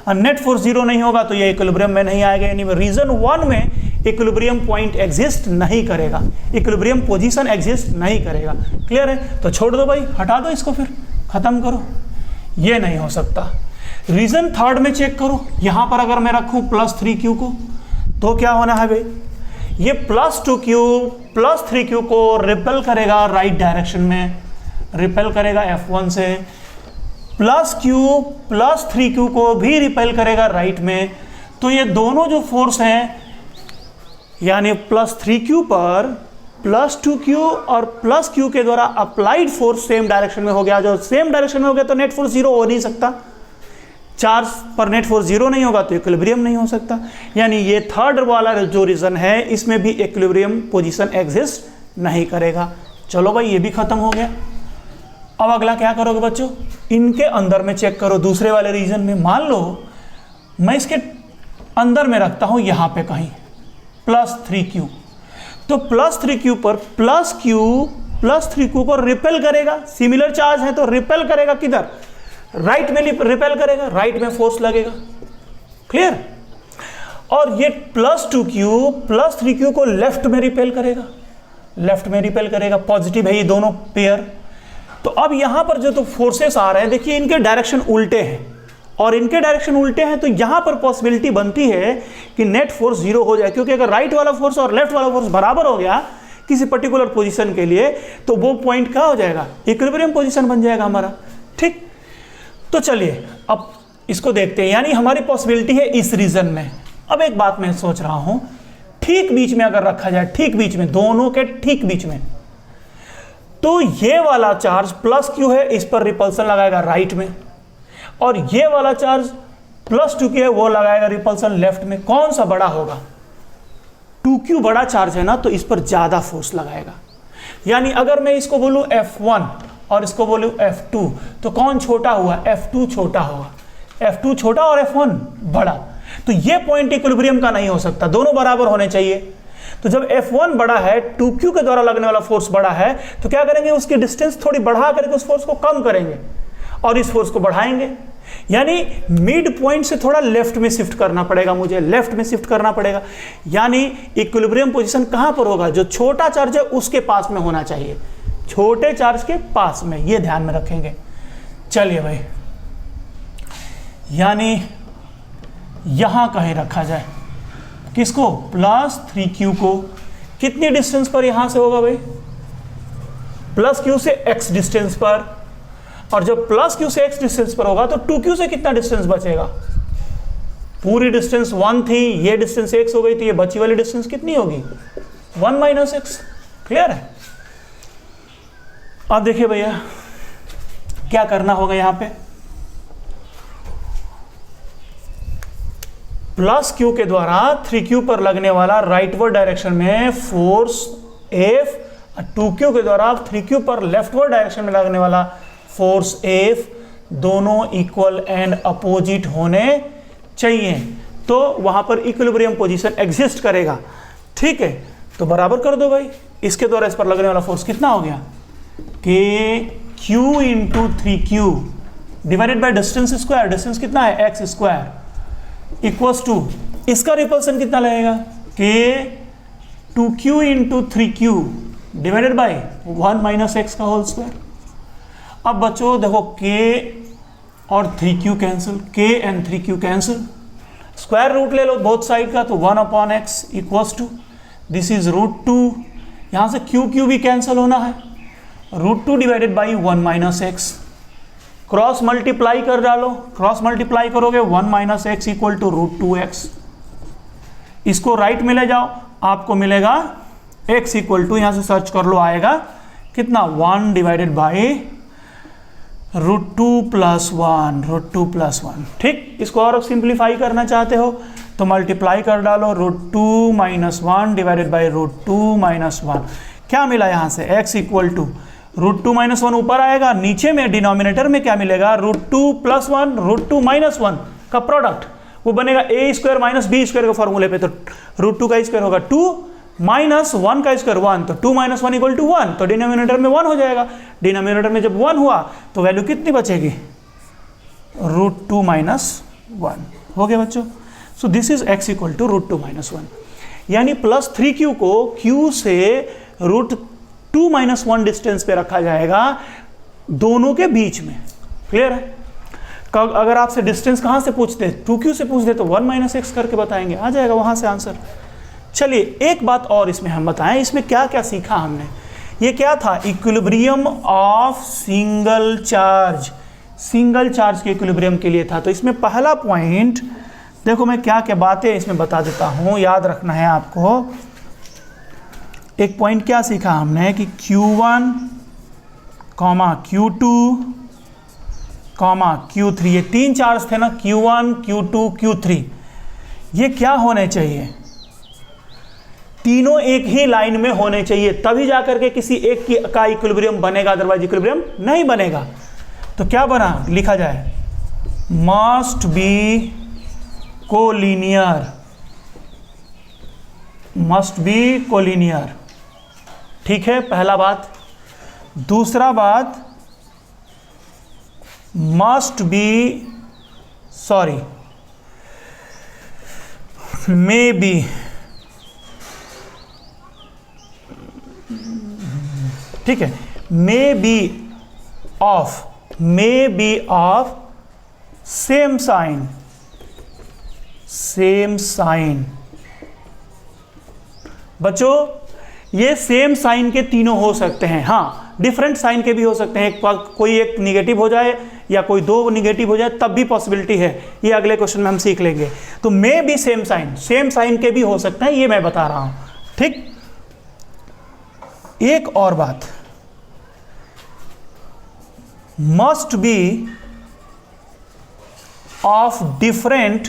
और नेट फोर्स जीरो नहीं होगा तो ये इक्विलिब्रियम में नहीं आएगा, यानी रीजन 1 में इक्विलिब्रियम पॉइंट एग्जिस्ट नहीं करेगा, इक्विलिब्रियम पोजीशन एग्जिस्ट नहीं करेगा। क्लियर है? तो छोड़ दो भाई, हटा दो इसको, फिर खत्म करो, ये नहीं हो सकता। रीजन 3 में चेक करो, यहां पर अगर मैं रखूं प्लस 3Q को तो क्या होना है भाई, ये प्लस 2Q प्लस 3Q को रिपेल करेगा राइट डायरेक्शन में, रिपेल करेगा F1 से, प्लस Q प्लस 3Q को भी रिपेल करेगा राइट में। तो ये दोनों जो फोर्स हैं, यानी प्लस 3Q पर प्लस 2Q और प्लस Q के द्वारा अप्लाइड फोर्स सेम डायरेक्शन में हो गया। जो सेम डायरेक्शन में हो गया तो नेट फोर्स जीरो हो नहीं सकता, चार्ज पर नेट फोर्स जीरो नहीं होगा तो इक्विलिब्रियम नहीं हो सकता। यानी ये 3rd वाला जो रीजन है इसमें भी इक्विलिब्रियम पोजीशन एग्जिस्ट नहीं करेगा। चलो भाई ये भी खत्म हो गया। अब अगला क्या करोगे बच्चों, इनके अंदर में चेक करो, दूसरे वाले रीजन में। मान लो मैं इसके अंदर में रखता हूं यहां पे कहीं प्लस 3Q, तो प्लस 3Q पर प्लस Q प्लस 3Q को रिपेल करेगा, सिमिलर चार्ज है तो रिपेल करेगा किधर, राइट में रिपेल करेगा, राइट में फोर्स लगेगा। क्लियर? और ये प्लस 2Q प्लस 3Q को लेफ्ट में रिपेल करेगा, लेफ्ट में रिपेल करेगा, पॉजिटिव है ये दोनों पेयर। तो अब यहां पर जो तो फोर्सेस आ रहे हैं, देखिए इनके डायरेक्शन उल्टे हैं, और इनके डायरेक्शन उल्टे हैं तो यहां पर पॉसिबिलिटी बनती है कि नेट फोर्स जीरो हो जाए, क्योंकि अगर राइट वाला फोर्स और लेफ्ट वाला फोर्स बराबर हो गया किसी पर्टिकुलर पोजीशन के लिए तो वो पॉइंट क्या हो जाएगा, इक्विलिब्रियम पोजीशन बन जाएगा हमारा। ठीक, तो चलिए अब इसको देखते हैं, यानी हमारी पॉसिबिलिटी है इस रीजन में। अब एक बात मैं सोच रहा हूं, ठीक बीच में अगर रखा जाए, ठीक बीच में, दोनों के ठीक बीच में, तो ये वाला चार्ज प्लस Q है, इस पर रिपल्सन लगाएगा राइट में, और ये वाला चार्ज प्लस 2Q है, वो लगाएगा रिपल्सन लेफ्ट में। कौन सा बड़ा होगा, 2Q बड़ा चार्ज है ना, तो इस पर ज्यादा फोर्स लगाएगा। यानी अगर मैं इसको बोलूं F1 और इसको बोलूं F2, तो कौन छोटा हुआ, F2 छोटा होगा, F2 छोटा और F1 बड़ा। तो ये पॉइंट इक्विलिब्रियम का नहीं हो सकता, दोनों बराबर होने चाहिए। तो जब F1 बड़ा है, 2Q के द्वारा लगने वाला फोर्स बड़ा है, तो क्या करेंगे, उसकी डिस्टेंस थोड़ी बढ़ा करके उस फोर्स को कम करेंगे और इस फोर्स को बढ़ाएंगे। यानी मिड पॉइंट से थोड़ा लेफ्ट में शिफ्ट करना पड़ेगा, मुझे लेफ्ट में शिफ्ट करना पड़ेगा। यानी इक्विलिब्रियम पोजीशन कहां पर होगा, जो छोटा चार्ज है उसके पास में होना चाहिए, छोटे चार्ज के पास में, ये ध्यान में रखेंगे। चलिए भाई, यानी यहां कहीं रखा जाए किसको, प्लस 3Q को, कितनी डिस्टेंस पर यहां से होगा भाई, प्लस Q से x डिस्टेंस पर, और जब प्लस Q से x डिस्टेंस पर होगा तो 2Q से कितना डिस्टेंस बचेगा, पूरी डिस्टेंस 1 थी, ये डिस्टेंस x हो गई, तो ये बची वाली डिस्टेंस कितनी होगी, 1 माइनस x। क्लियर है? अब देखिए भैया क्या करना होगा, यहां पे प्लस Q के द्वारा 3Q पर लगने वाला राइटवर्ड डायरेक्शन में फोर्स F, 2Q के द्वारा 3Q पर लेफ्टवर्ड डायरेक्शन में लगने वाला फोर्स F, दोनों इक्वल एंड अपोजिट होने चाहिए, तो वहां पर इक्विलिब्रियम पोजीशन एग्जिस्ट करेगा। ठीक है, तो बराबर कर दो भाई, इसके द्वारा इस पर लगने वाला फोर्स कितना हो गया, K Q into 3q divided by distance square, distance कितना है एक्स स्क्वायर, इक्वल्स टू इसका रिपल्सन कितना लगेगा K 2q into 3q divided by 1 minus X का होल स्क्वायर। अब बच्चों देखो k और 3q cancel, k and 3q cancel, square root ले लो बोथ साइड का, तो 1 upon X equals to this is √2, यहाँ से q भी कैंसिल होना है, √2 divided by 1 minus x, cross multiply कर डालो, क्रॉस मल्टीप्लाई करोगे 1 minus x equal to √2x, इसको राइट में ले जाओ, आपको मिलेगा x इक्वल टू, यहां से सर्च कर लो, आएगा कितना 1 डिवाइडेड बाई √2 प्लस 1, ठीक। इसको और सिंप्लीफाई करना चाहते हो तो मल्टीप्लाई कर डालो, √2 माइनस 1 डिवाइडेड बाई √2 माइनस 1, क्या मिला यहां से x इक्वल टू √2 माइनस 1 ऊपर आएगा, नीचे में डिनोमिनेटर में क्या मिलेगा √2 प्लस 1, √2 माइनस 1 का प्रोडक्ट वो बनेगा a square minus b square के फॉर्मूले पे, तो √2 का स्क्वायर होगा 2 माइनस 1 का स्क्वायर 1, तो 2 माइनस 1 इक्वल टू 1, तो डिनोमिनेटर में 1 हो जाएगा, डिनोमिनेटर में जब 1 हुआ तो वैल्यू कितनी बचेगी √2 माइनस 1, हो गया बच्चों। So this is x equal to √2 minus 1, यानी प्लस 3q को q से √2 माइनस 1 डिस्टेंस पे रखा जाएगा दोनों के बीच में, क्लियर है। अगर आपसे डिस्टेंस कहां से पूछते, 2q से पूछते तो 1 माइनस एक्स करके बताएंगे, आ जाएगा वहां से आंसर। चलिए एक बात और इसमें हम बताएं, इसमें क्या क्या सीखा हमने, ये क्या था, equilibrium of single charge, single charge के इक्विलिब्रियम के लिए था। तो इसमें पहला पॉइंट देखो, मैं क्या क्या बातें इसमें बता देता हूं, याद रखना है आपको। एक पॉइंट क्या सीखा हमने कि Q1, Q2, Q3, ये 3 चार्ज थे ना, Q1, Q2, Q3, ये क्या होने चाहिए, तीनों एक ही लाइन में होने चाहिए, तभी जाकर के किसी एक का इक्विलिब्रियम बनेगा, अदरवाइज इक्विलिब्रियम नहीं बनेगा। तो क्या बना, लिखा जाए must be collinear, must be collinear, ठीक है, पहला बात। दूसरा बात, मस्ट बी मे बी, ठीक है, may be of same sign. बच्चों ये सेम साइन के तीनों हो सकते हैं, हाँ डिफरेंट साइन के भी हो सकते हैं, कोई एक निगेटिव हो जाए या कोई दो निगेटिव हो जाए तब भी पॉसिबिलिटी है, ये अगले क्वेश्चन में हम सीख लेंगे। तो मे बी सेम साइन के भी हो सकते हैं, ये मैं बता रहा हूं, ठीक। एक और बात, must be of different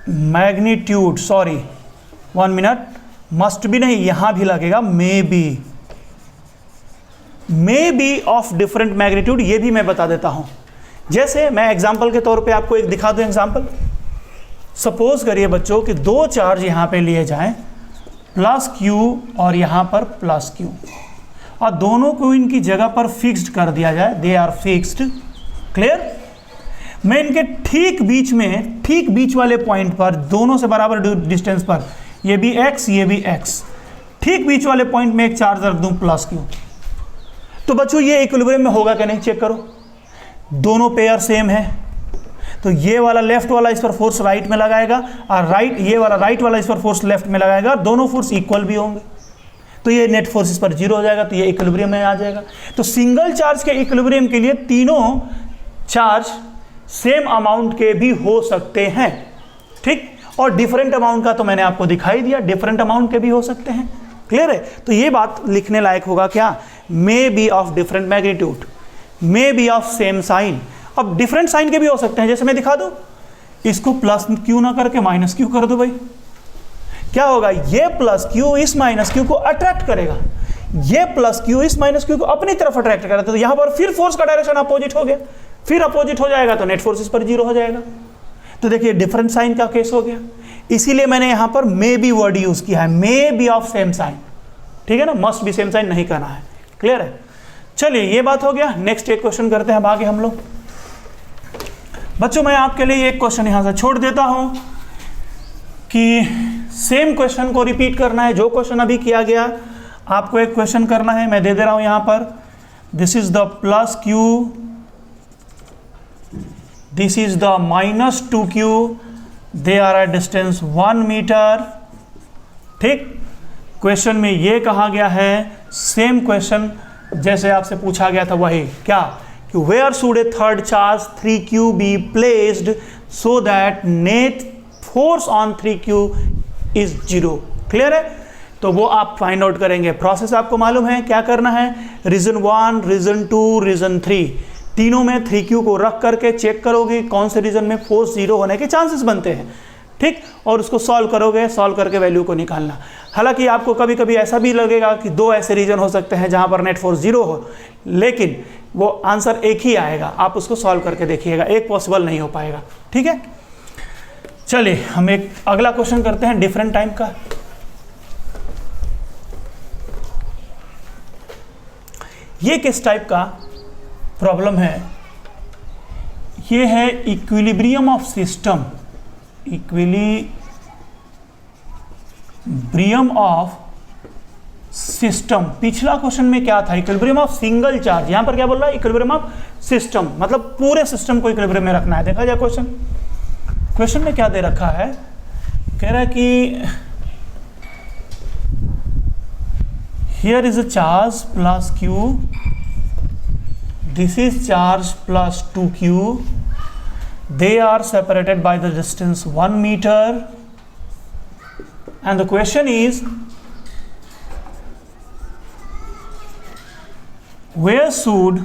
magnitude, 1 minute, must be नहीं, यहां भी लगेगा मे बी ऑफ डिफरेंट मैग्नीट्यूड, ये भी मैं बता देता हूं। जैसे मैं एग्जांपल के तौर पे आपको एक दिखा दूं एग्जांपल। सपोज करिए बच्चों कि 2 चार्ज यहां पे लिए जाएं, प्लस q और यहां पर प्लस q, और दोनों को इनकी जगह पर फिक्स्ड कर दिया जाए, दे आर फिक्स्ड, क्लियर। मैं इनके ठीक बीच वाले पॉइंट पर, दोनों से बराबर डिस्टेंस पर, ये भी x ये भी x, ठीक बीच वाले पॉइंट में एक चार्ज रख दूं प्लस q, तो बच्चों ये इक्विलिब्रियम में होगा क्या नहीं, चेक करो। दोनों पेयर सेम है, तो ये वाला लेफ्ट वाला इस पर फोर्स राइट में लगाएगा, और ये वाला राइट वाला इस पर फोर्स लेफ्ट में लगाएगा, दोनों फोर्स इक्वल भी होंगे, तो ये नेट फोर्स इस पर 0 हो जाएगा, तो ये इक्विलिब्रियम में आ जाएगा। तो सिंगल चार्ज के इक्विलिब्रियम के लिए तीनों चार्ज सेम अमाउंट के भी हो सकते हैं, ठीक। और डिफरेंट अमाउंट का तो मैंने आपको दिखाई दिया, डिफरेंट अमाउंट के भी हो सकते हैं, क्लियर है। तो ये बात लिखने लायक होगा क्या, may be of different magnitude, may be of same sign. अब डिफरेंट साइन के भी हो सकते हैं, जैसे मैं दिखा दूं, इसको प्लस क्यू ना करके माइनस क्यू कर दो भाई, क्या होगा, ये प्लस क्यू इस माइनस क्यू को अट्रैक्ट करेगा, ये प्लस क्यू इस माइनस क्यू को अपनी तरफ अट्रैक्ट करेगा, तो यहां पर फिर फोर्स का डायरेक्शन अपोजिट हो गया, फिर अपोजिट हो जाएगा तो नेट फोर्स इस पर 0 हो जाएगा। तो देखिए डिफरेंट साइन का केस हो गया, इसीलिए मैंने यहां पर मे बी वर्ड यूज किया है, may be of same sign, ठीक है ना, मस्ट बी सेम साइन नहीं करना है। क्लियर है? चलिए ये बात हो गया। नेक्स्ट एक क्वेश्चन करते हैं अब आगे हम लोग। बच्चों मैं आपके लिए एक क्वेश्चन यहां से छोड़ देता हूं कि सेम क्वेश्चन को रिपीट करना है, जो क्वेश्चन अभी किया गया आपको एक क्वेश्चन करना है, मैं दे दे रहा हूं यहां पर, this is the plus Q, this is the minus 2q, they are at distance 1 metre. ठीक, क्वेश्चन में ये कहा गया है, सेम क्वेश्चन जैसे आपसे पूछा गया था वही, क्या कि where should a third charge 3q be placed so that net force on 3q is 0। Clear है? तो वो आप फाइंड आउट करेंगे। प्रोसेस आपको मालूम है क्या करना है, रीजन 1, रीजन 2, रीजन 3, तीनों में 3q को रख करके चेक करोगे कौन से रीजन में फोर्स 0 होने के चांसेस बनते हैं। ठीक, और उसको सॉल्व करोगे, सॉल्व करके वैल्यू को निकालना। हालांकि आपको कभी कभी ऐसा भी लगेगा कि 2 ऐसे रीजन हो सकते हैं जहां पर नेट फोर्स 0 हो, लेकिन वो आंसर एक ही आएगा, आप उसको सॉल्व करके देखिएगा, एक पॉसिबल नहीं हो पाएगा। ठीक है, चलिए हम एक अगला क्वेश्चन करते हैं डिफरेंट टाइम का। ये किस टाइप का प्रॉब्लम है, ये है equilibrium of system, equilibrium of system. पिछला क्वेश्चन में क्या था, इक्विलिब्रियम ऑफ सिंगल चार्ज, यहां पर क्या बोल रहा है, इक्विलिब्रियम ऑफ सिस्टम, मतलब पूरे सिस्टम को इक्विलिब्रियम में रखना है। देखा जाए क्वेश्चन में क्या दे रखा है, कह रहा है कि here is a charge plus Q, this is charge plus 2q, they are separated by the distance 1 meter, and the question is where should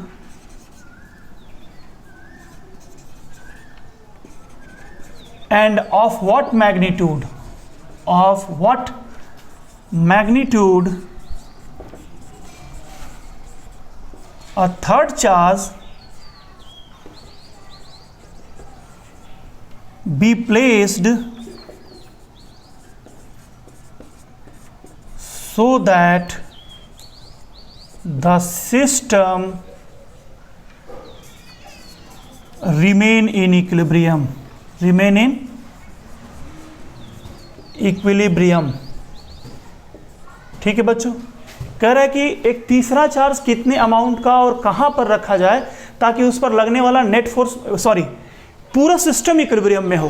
and of what magnitude a third charge be placed so that the system remain in equilibrium, ठीक है बच्चों, कह रहा है कि एक तीसरा charge कितने अमाउंट का और कहां पर रखा जाए ताकि उस पर लगने वाला नेट फोर्स, पूरा सिस्टम इक्विलिब्रियम में हो।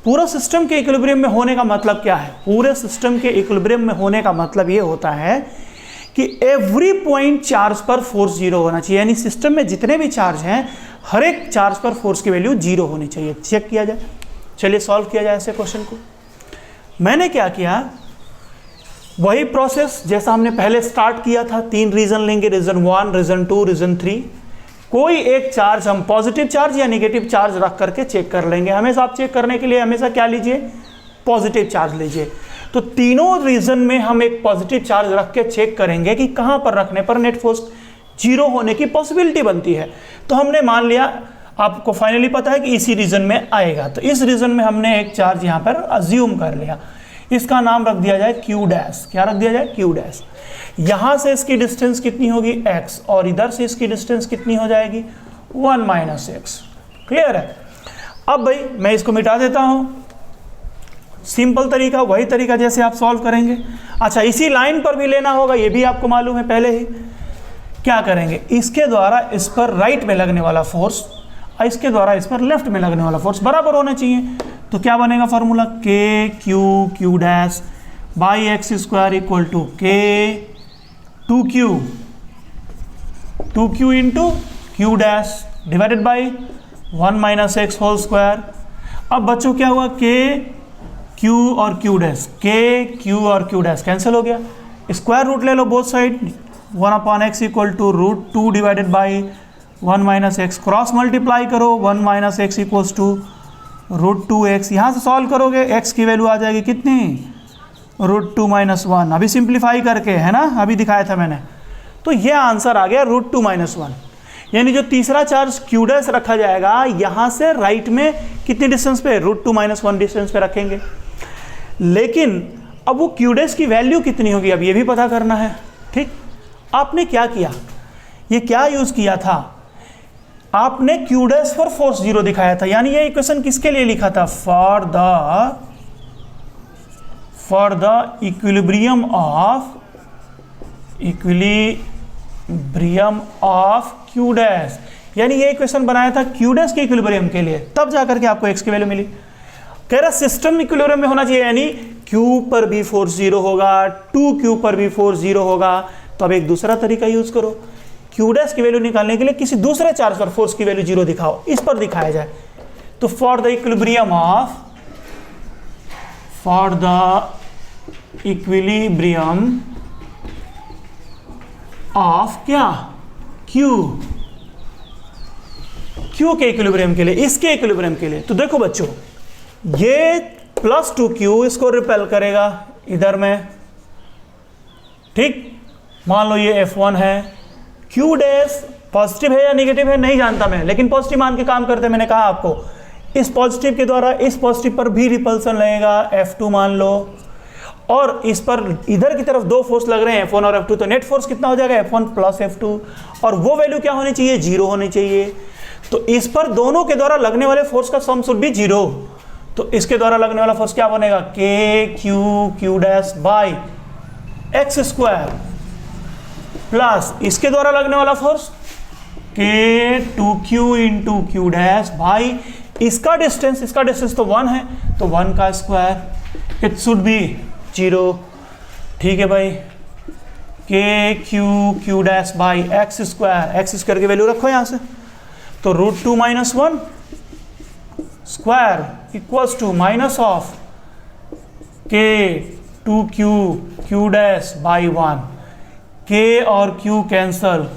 पूरा सिस्टम के इक्विलिब्रियम में होने का मतलब क्या है, पूरे सिस्टम के इक्विलिब्रियम में होने का मतलब ये होता है कि एवरी पॉइंट चार्ज पर फोर्स 0 होना चाहिए, यानी सिस्टम में जितने भी चार्ज हैं हर एक चार्ज पर फोर्स की वैल्यू 0 होनी चाहिए। चेक किया जाए, चलिए सॉल्व किया जाए ऐसे क्वेश्चन को। मैंने क्या किया, वही प्रोसेस जैसा हमने पहले स्टार्ट किया था, 3 रीजन लेंगे, रीजन 1, रीजन 2, रीजन 3, कोई एक चार्ज हम पॉजिटिव चार्ज या नेगेटिव चार्ज रख करके चेक कर लेंगे। हमेशा आप चेक करने के लिए हमेशा क्या लीजिए, पॉजिटिव चार्ज लीजिए। तो तीनों रीजन में हम एक पॉजिटिव चार्ज रख के चेक करेंगे कि कहां पर रखने पर नेट फोर्स 0 होने की पॉसिबिलिटी बनती है। तो हमने मान लिया, आपको फाइनली पता है कि इसी रीजन में आएगा, तो इस रीजन में हमने एक चार्ज यहां पर अज्यूम कर लिया, इसका नाम रख दिया जाए Q डैश। क्या रख दिया जाए, Q डैश। यहां से इसकी डिस्टेंस कितनी होगी, x, और इधर से इसकी डिस्टेंस कितनी हो जाएगी, 1 - x। क्लियर है? अब भाई मैं इसको मिटा देता हूं, सिंपल तरीका, वही तरीका जैसे आप सॉल्व करेंगे। अच्छा, इसी लाइन पर भी लेना होगा, ये भी आपको मालूम है पहले ही। क्या करेंगे, इसके द्वारा इस पर राइट में लगने वाला फोर्स और इसके द्वारा इस पर लेफ्ट में लगने वाला फोर्स बराबर होना चाहिए। तो क्या बनेगा formula, K Q dash by x square equal to K 2q into Q dash divided by 1 - x whole square. अब बच्चों क्या हुआ, के क्यू और क्यू डैश, के क्यू और क्यू डैश कैंसिल हो गया, स्क्वायर रूट ले लो both side, 1/x equal to √2 divided by 1 - x, cross multiply करो, 1 - x इक्वल्स टू √2x। यहाँ से सॉल्व करोगे x की वैल्यू आ जाएगी कितनी, √2 - 1। अभी सिंप्लीफाई करके, है ना, अभी दिखाया था मैंने, तो ये आंसर आ गया √2 - 1। यानी जो तीसरा चार्ज q डैश रखा जाएगा यहां से राइट में कितनी डिस्टेंस पे, √2 - 1 डिस्टेंस पे रखेंगे। लेकिन अब वो q डैश की वैल्यू कितनी होगी अब ये भी पता करना है। ठीक, आपने क्या किया, ये क्या यूज किया था, आपने q डैश पर फोर्स 0 दिखाया था। यानी ये इक्वेशन किसके लिए लिखा था, for the equilibrium of q dash. यानी ये इक्वेशन बनाया था q डैश के इक्विलिब्रियम के लिए, तब जाकर के आपको x की वैल्यू मिली। कह रहा सिस्टम इक्विलिब्रियम में होना चाहिए, यानी q पर भी फोर्स 0 होगा, 2q पर भी फोर्स 0 होगा। तो अब एक दूसरा तरीका यूज करो, q डैश की वैल्यू निकालने के लिए किसी दूसरे चार्ज पर फोर्स की वैल्यू 0 दिखाओ, इस पर दिखाया जाए। तो फॉर द इक्विलिब्रियम ऑफ क्या, q के इक्विलिब्रियम के लिए, इसके इक्विलिब्रियम के लिए। तो देखो बच्चों, ये +2q इसको रिपेल करेगा इधर में। ठीक, मान लो ये F1 है, q डैश पॉजिटिव है या नेगेटिव है नहीं जानता मैं, लेकिन पॉजिटिव मान के काम करते, मैंने कहा आपको इस पॉजिटिव के द्वारा इस पॉजिटिव पर भी रिपल्सन लगेगा, F2 मान लो, और इस पर इधर की तरफ दो फोर्स लग रहे हैं F1 और F2, तो नेट फोर्स कितना हो जाएगा, F1 + F2, और वो वैल्यू क्या होनी चाहिए, 0 होनी चाहिए। तो इस पर दोनों के द्वारा लगने वाले फोर्स का सम शुड बी 0। तो इसके द्वारा लगने वाला फोर्स क्या बनेगा, q dash by x² plus इसके द्वारा लगने वाला force k2q into q dash by इसका डिस्टेंस तो 1 है, तो 1 का स्क्वायर, इट शुड बी 0। ठीक है भाई, q डैश बाई x² की वैल्यू रखो यहां से, तो √2 - 1 square equals to minus of k2q dash by 1, k और q कैंसल,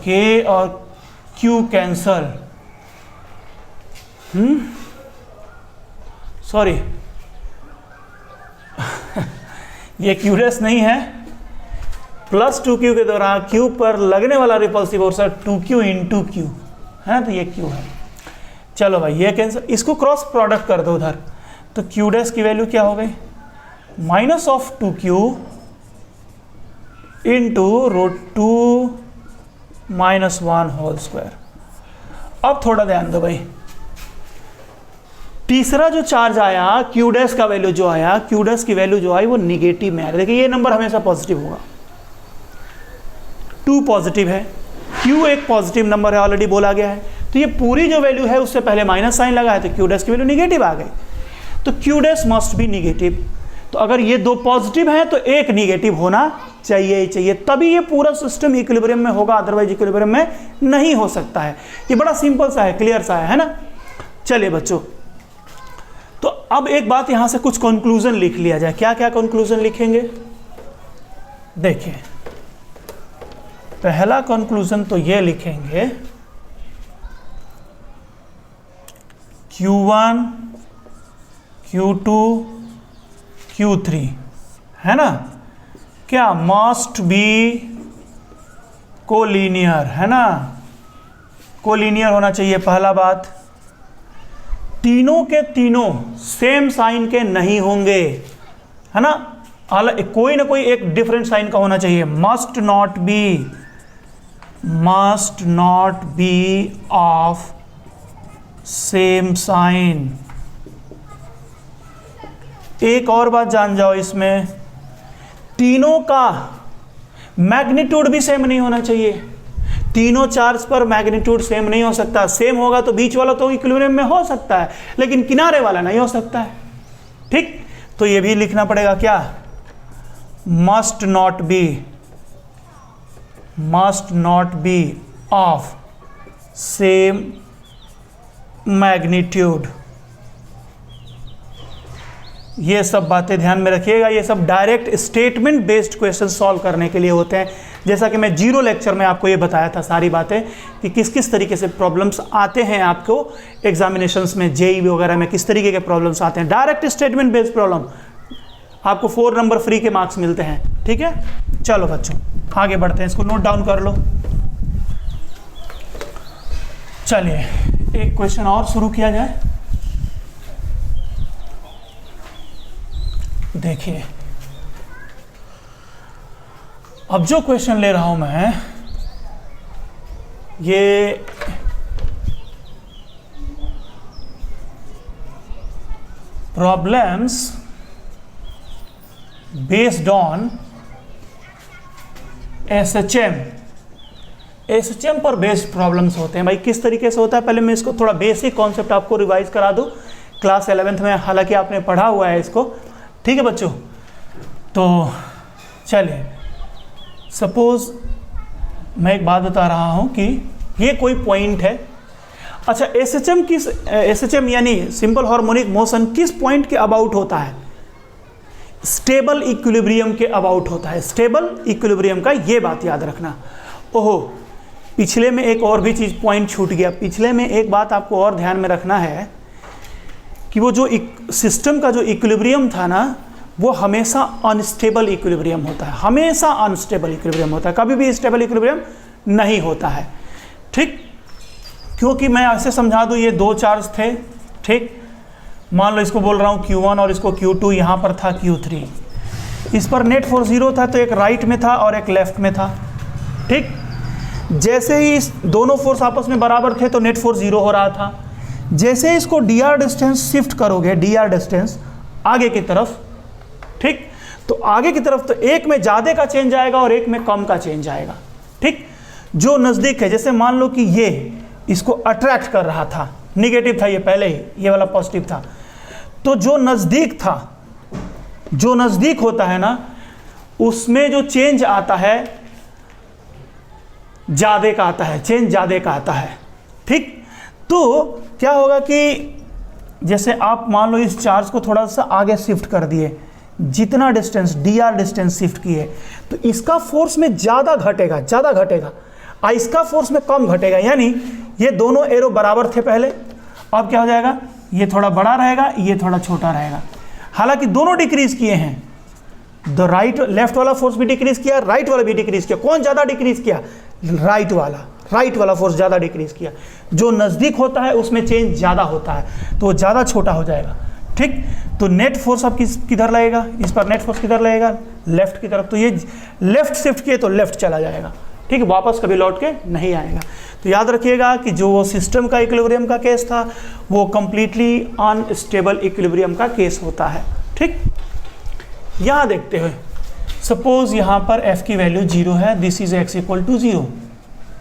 सॉरी ये q डैश नहीं है, +2q के दौरान q पर लगने वाला repulsive force 2q into q है, तो ये q है। चलो भाई ये कैंसिल, इसको क्रॉस प्रोडक्ट कर दो उधर, तो q डैश की वैल्यू क्या हो गई, -2q इंटू √2 - 1 होल स्क्वायर। अब थोड़ा ध्यान दो भाई, तीसरा जो चार्ज आया q डैश का वैल्यू जो आया, q डैश की वैल्यू जो आई वो निगेटिव में आ रही है। देखिए ये नंबर हमेशा पॉजिटिव होगा, 2 पॉजिटिव है, q एक पॉजिटिव नंबर है, ऑलरेडी बोला गया है। तो ये पूरी जो वैल्यू है उससे पहले माइनस साइन लगा है, तो q डैश की वैल्यू निगेटिव आ गई, तो q dash must be negative. तो अगर ये 2 पॉजिटिव हैं तो एक निगेटिव होना चाहिए, तभी ये पूरा सिस्टम इक्विलिब्रियम में होगा, अदरवाइज इक्विलिब्रियम में नहीं हो सकता है। ये बड़ा सिंपल सा है, क्लियर सा है ना। चलिए बच्चों, तो अब एक बात यहां से कुछ कंक्लूजन लिख लिया जाए। क्या क्या कंक्लूजन लिखेंगे, देखिए पहला कंक्लूजन तो ये लिखेंगे, Q1 Q2 Q3 है ना, क्या मस्ट बी कोलिनियर, है ना, कोलिनियर होना चाहिए पहला बात। तीनों के तीनों सेम साइन के नहीं होंगे, है ना, कोई ना कोई एक डिफरेंट साइन का होना चाहिए। Must not be of same sign. एक और बात जान जाओ इसमें, तीनों का मैग्नीट्यूड भी सेम नहीं होना चाहिए। तीनों चार्ज पर मैग्नीट्यूड सेम नहीं हो सकता, सेम होगा तो बीच वाला तो इक्विलिब्रियम में हो सकता है, लेकिन किनारे वाला नहीं हो सकता है। ठीक, तो ये भी लिखना पड़ेगा, क्या, must not be of same magnitude. ये सब बातें ध्यान में रखिएगा, ये सब direct statement based question solve करने के लिए होते हैं। जैसा कि मैं 0 लेक्चर में आपको ये बताया था सारी बातें कि किस किस तरीके से प्रॉब्लम्स आते हैं आपको एग्जामिनेशंस में, जेई वगैरह में किस तरीके के प्रॉब्लम्स आते हैं। डायरेक्ट स्टेटमेंट बेस्ड प्रॉब्लम आपको 4 नंबर फ्री के मार्क्स मिलते हैं। ठीक है, चलो बच्चों आगे बढ़ते हैं, इसको नोट डाउन कर लो। चलिए एक क्वेश्चन और शुरू किया जाए। देखिए अब जो क्वेश्चन ले रहा हूं मैं, ये प्रॉब्लम्स बेस्ड ऑन एसएचएम पर बेस्ड प्रॉब्लम्स होते हैं। भाई किस तरीके से होता है, पहले मैं इसको थोड़ा बेसिक कॉन्सेप्ट आपको रिवाइज करा दूं। क्लास 11th में हालांकि आपने पढ़ा हुआ है इसको, ठीक है बच्चों। तो चलिए सपोज मैं एक बात बता रहा हूं कि ये कोई पॉइंट है। अच्छा एसएचएम यानी सिंपल हार्मोनिक मोशन किस पॉइंट के अबाउट होता है? स्टेबल इक्विलिब्रियम के अबाउट होता है। स्टेबल इक्विलिब्रियम का ये बात याद रखना। ओहो, पिछले में एक और भी चीज़ पॉइंट छूट गया। पिछले में एक बात आपको और ध्यान में रखना है कि वो जो सिस्टम का जो इक्विलिब्रियम था ना, वो हमेशा अनस्टेबल इक्विलिब्रियम होता है। हमेशा अनस्टेबल इक्विलिब्रियम होता है, कभी भी स्टेबल इक्विलिब्रियम नहीं होता है। ठीक, क्योंकि मैं ऐसे समझा दूँ, ये दो चार्ज थे, ठीक। मान लो इसको बोल रहा हूँ Q1 और इसको Q2, यहाँ पर था Q3। इस पर नेट फोर्स 0 था, तो एक राइट में था और एक लेफ्ट में था, ठीक। जैसे ही इस दोनों फोर्स आपस में बराबर थे तो नेट फोर्स 0 हो रहा था। जैसे ही इसको dr डिस्टेंस शिफ्ट करोगे, dr डिस्टेंस आगे की तरफ, ठीक, तो आगे की तरफ तो एक में ज़्यादा का चेंज आएगा और एक में कम का चेंज आएगा, ठीक। जो नज़दीक है, जैसे मान लो कि ये इसको अट्रैक्ट कर रहा था, निगेटिव था ये पहले ही, ये वाला पॉजिटिव था, तो जो नज़दीक था, जो नज़दीक होता है ना, उसमें जो चेंज आता है ज़्यादा का आता है, चेंज ज़्यादा का आता है, ठीक। तो क्या होगा कि जैसे आप मान लो इस चार्ज को थोड़ा सा आगे शिफ्ट कर दिए, जितना डिस्टेंस dr डिस्टेंस शिफ्ट किए, तो इसका फोर्स में ज़्यादा घटेगा और इसका फोर्स में कम घटेगा। यानी ये दोनों एरो बराबर थे पहले, अब क्या हो जाएगा, ये थोड़ा बड़ा रहेगा, ये थोड़ा छोटा रहेगा। हालांकि दोनों डिक्रीज किए हैं, द राइट लेफ्ट वाला फोर्स भी डिक्रीज किया, राइट वाला भी डिक्रीज किया। कौन ज़्यादा डिक्रीज किया? राइट वाला फोर्स ज़्यादा डिक्रीज किया। जो नज़दीक होता है उसमें चेंज ज़्यादा होता है, तो वो ज़्यादा छोटा हो जाएगा, ठीक। तो नेट फोर्स अब किधर लगेगा? इस पर नेट फोर्स किधर लगेगा? लेफ्ट की तरफ। तो ये लेफ्ट शिफ्ट किए तो लेफ्ट चला जाएगा, ठीक है, वापस कभी लौट के नहीं आएगा। तो याद रखिएगा कि जो सिस्टम का इक्विलिब्रियम का केस था वो कंप्लीटली अनस्टेबल इक्विलिब्रियम का केस होता है, ठीक। यहाँ देखते हुए सपोज यहाँ पर f की वैल्यू 0 है, this is x equal to 0,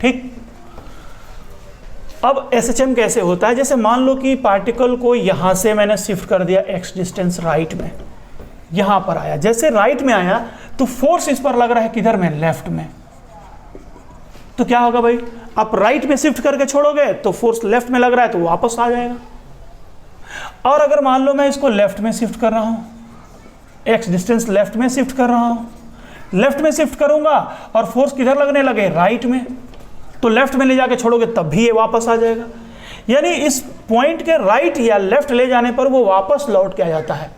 ठीक। अब SHM कैसे होता है? जैसे मान लो कि पार्टिकल को यहाँ से मैंने शिफ्ट कर दिया x डिस्टेंस राइट में, यहाँ पर आया। जैसे राइट में आया तो फोर्स इस पर लग रहा है किधर में? लेफ्ट में। तो क्या होगा भाई, आप राइट में शिफ्ट करके छोड़ोगे तो फोर्स लेफ्ट में लग रहा है तो वापस आ जाएगा। और अगर मान लो मैं इसको लेफ्ट में शिफ्ट कर रहा हूँ, x डिस्टेंस लेफ्ट में शिफ्ट कर रहा हूँ, लेफ्ट में शिफ्ट करूँगा और फोर्स किधर लगने लगे? राइट में, तो लेफ्ट में ले जाके छोड़ोगे तब भी ये वापस आ जाएगा। यानी इस पॉइंट के राइट या लेफ्ट ले जाने पर वो वापस लौट के आ जाता है।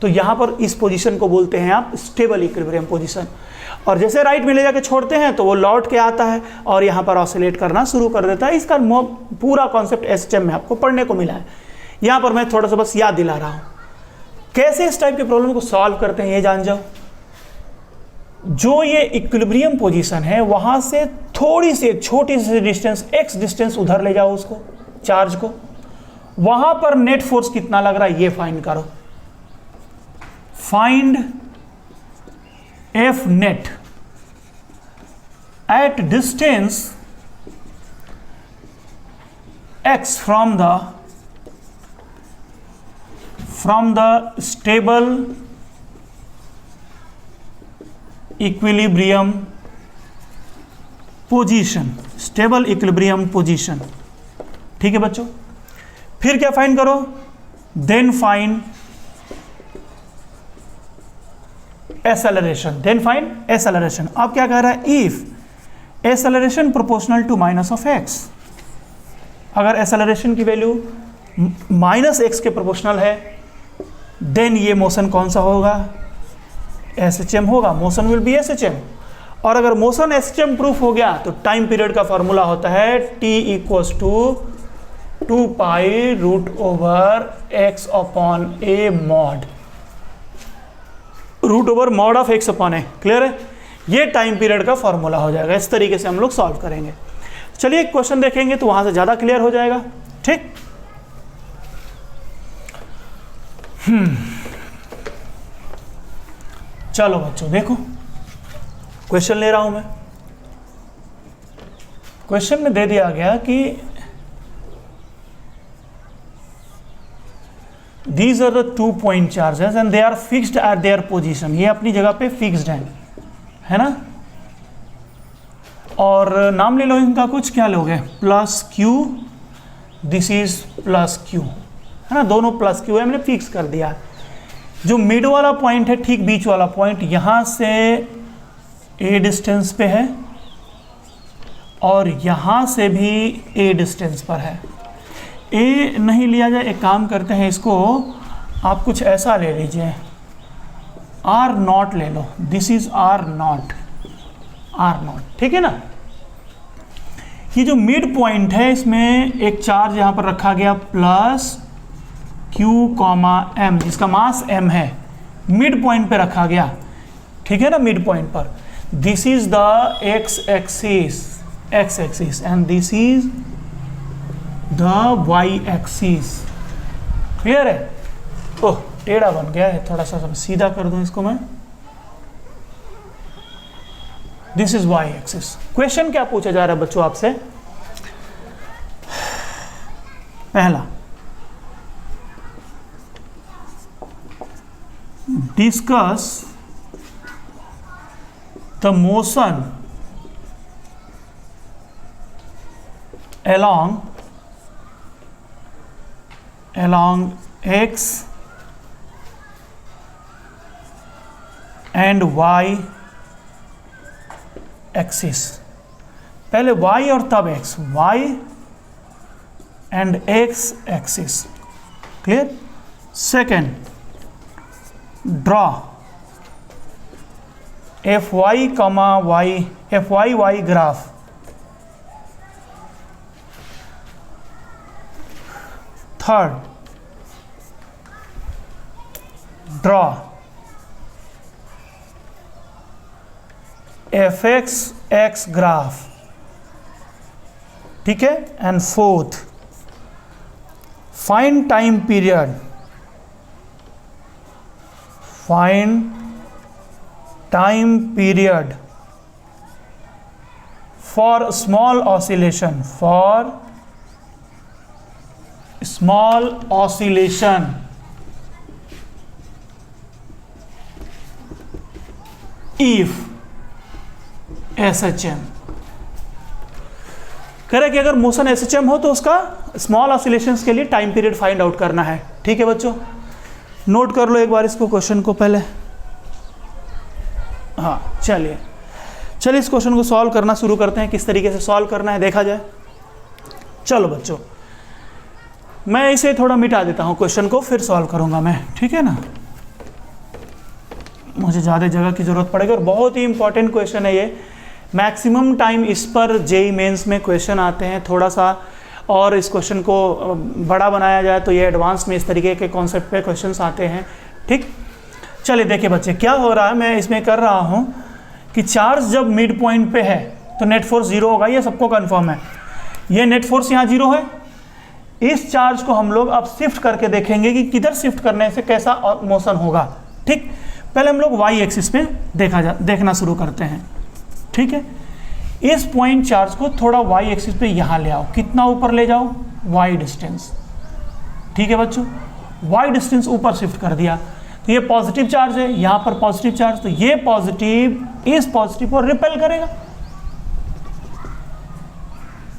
तो यहाँ पर इस पोजीशन को बोलते हैं आप स्टेबल इक्विलिब्रियम पोजीशन। और जैसे राइट में ले जाके छोड़ते हैं तो वो लौट के आता है और यहाँ पर ऑसिलेट करना शुरू कर देता है। इसका पूरा कॉन्सेप्ट SHM में आपको पढ़ने को मिला है। यहाँ पर मैं थोड़ा सा बस याद दिला रहा हूँ कैसे इस टाइप के प्रॉब्लम को सॉल्व करते हैं, ये जान जाओ। जो ये इक्विलिब्रियम पोजीशन है वहाँ से थोड़ी सी छोटी सी डिस्टेंस x डिस्टेंस उधर ले जाओ उसको, चार्ज को, वहाँ पर नेट फोर्स कितना लग रहा है ये फाइंड करो। Find F net at distance x from the stable equilibrium position, stable equilibrium position, ठीक है बच्चों। फिर क्या फाइंड करो? Then find acceleration, then find acceleration. अब क्या कह रहा है? If acceleration proportional to minus of X, अगर एक्सेलरेशन की वैल्यू माइनस एक्स के प्रोपोर्शनल है देन ये मोशन कौन सा होगा? SHM होगा, मोशन विल बी SHM। और अगर मोशन SHM प्रूफ हो गया तो टाइम पीरियड का फॉर्मूला होता है T equals to 2 pi root over x upon a mod, root over mod of x upon a। Clear है? ये टाइम पीरियड का फॉर्मूला हो जाएगा। इस तरीके से हम लोग सॉल्व करेंगे। चलिए एक क्वेश्चन देखेंगे तो वहां से ज्यादा क्लियर हो जाएगा। ठीक, चलो बच्चों देखो, क्वेश्चन ले रहा हूं मैं। क्वेश्चन में दे दिया गया कि these are the 2 point charges and they are fixed at their position। ये अपनी जगह पे फिक्स्ड है ना। और नाम ले लो इनका, कुछ क्या लोगे, plus Q, this is plus Q, है ना। दोनों प्लस क्यू है, हमने फिक्स कर दिया। जो मिड वाला पॉइंट है, ठीक बीच वाला पॉइंट, यहां से ए डिस्टेंस पे है और यहां से भी ए डिस्टेंस पर है। ए नहीं लिया जाए, एक काम करते हैं, इसको आप कुछ ऐसा ले लीजिए, आर नॉट ले लो, this is R naught, R naught, ठीक है ना। ये जो मिड पॉइंट है, इसमें एक चार्ज यहां पर रखा गया प्लस Q, M, जिसका मास M है, मिड पॉइंट पे रखा गया, ठीक है ना, मिड पॉइंट पर। This is the x axis and this is the y axis. Clear है? ओह, टेढ़ा बन गया है, थोड़ा सा सीधा कर दूं इसको मैं। This is y axis. Question क्या पूछा जा रहा है बच्चों आपसे? पहला, discuss the motion along x and y axis। पहले y और तब x, y and x axis। Clear? Second, draw fy, y graph. Third, draw fx x graph, ठीक है। And fourth, find time period, find time period for small oscillation, if SHM। कह रहे कि अगर motion SHM हो तो उसका small oscillations के लिए टाइम पीरियड फाइंड आउट करना है। ठीक है बच्चों, नोट कर लो एक बार इसको, क्वेश्चन को पहले। हाँ, चलिए इस क्वेश्चन को सॉल्व करना शुरू करते हैं। किस तरीके से सॉल्व करना है देखा जाए। चलो बच्चों, मैं इसे थोड़ा मिटा देता हूँ क्वेश्चन को, फिर सॉल्व करूँगा मैं, ठीक है ना। मुझे ज़्यादा जगह की ज़रूरत पड़ेगी और बहुत ही इंपॉर्टेंट क्वेश्चन है ये। मैक्सिमम टाइम इस पर जेईई मेंस में क्वेश्चन आते हैं। थोड़ा सा और इस क्वेश्चन को बड़ा बनाया जाए तो ये एडवांस में इस तरीके के कॉन्सेप्ट पे क्वेश्चंस आते हैं। ठीक, चलिए देखिए बच्चे क्या हो रहा है। मैं इसमें कर रहा हूँ कि चार्ज जब मिड पॉइंट पे है तो नेट फोर्स जीरो होगा, ये सबको कंफर्म है। ये नेट फोर्स यहाँ जीरो है। इस चार्ज को हम लोग अब शिफ्ट करके देखेंगे कि किधर शिफ्ट करने से कैसा मोशन होगा। ठीक, पहले हम लोग वाई एक्सिस में देखना शुरू करते हैं। ठीक है, इस पॉइंट चार्ज को थोड़ा वाई एक्सिस पे यहाँ ले आओ। कितना ऊपर ले जाओ? Y distance. ठीक है बच्चों, वाई डिस्टेंस ऊपर शिफ्ट कर दिया तो ये पॉजिटिव चार्ज है, यहाँ पर पॉजिटिव चार्ज, तो ये पॉजिटिव इस पॉजिटिव को रिपेल करेगा,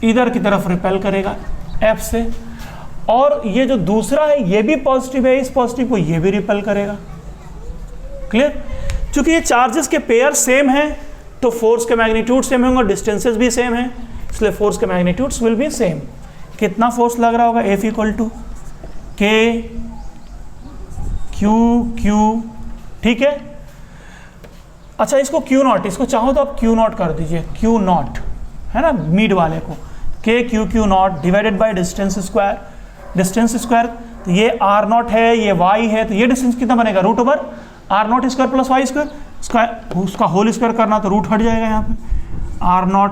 इधर की तरफ रिपेल करेगा एफ से। और ये जो दूसरा है ये भी पॉजिटिव है, इस पॉजिटिव को ये भी रिपेल करेगा। क्लियर? क्योंकि ये चार्जेस के पेयर सेम हैं तो फोर्स के मैग्नीट्यूड सेम होंगे, डिस्टेंसेस भी सेम हैं, इसलिए फोर्स के मैग्नीट्यूड्स विल बी सेम। कितना फोर्स लग रहा होगा? F equal to K Q Q. ठीक है, अच्छा इसको क्यू नॉट, इसको चाहो तो आप क्यू नॉट कर दीजिए, क्यू नॉट है ना, मिड वाले को के Q Q naught divided by distance square, distance square तो ये आर नॉट है, ये वाई है, तो ये डिस्टेंस कितना बनेगा root over R naught square plus Y square, square उसका होल स्क्वायर करना तो रूट हट जाएगा यहाँ पे, R naught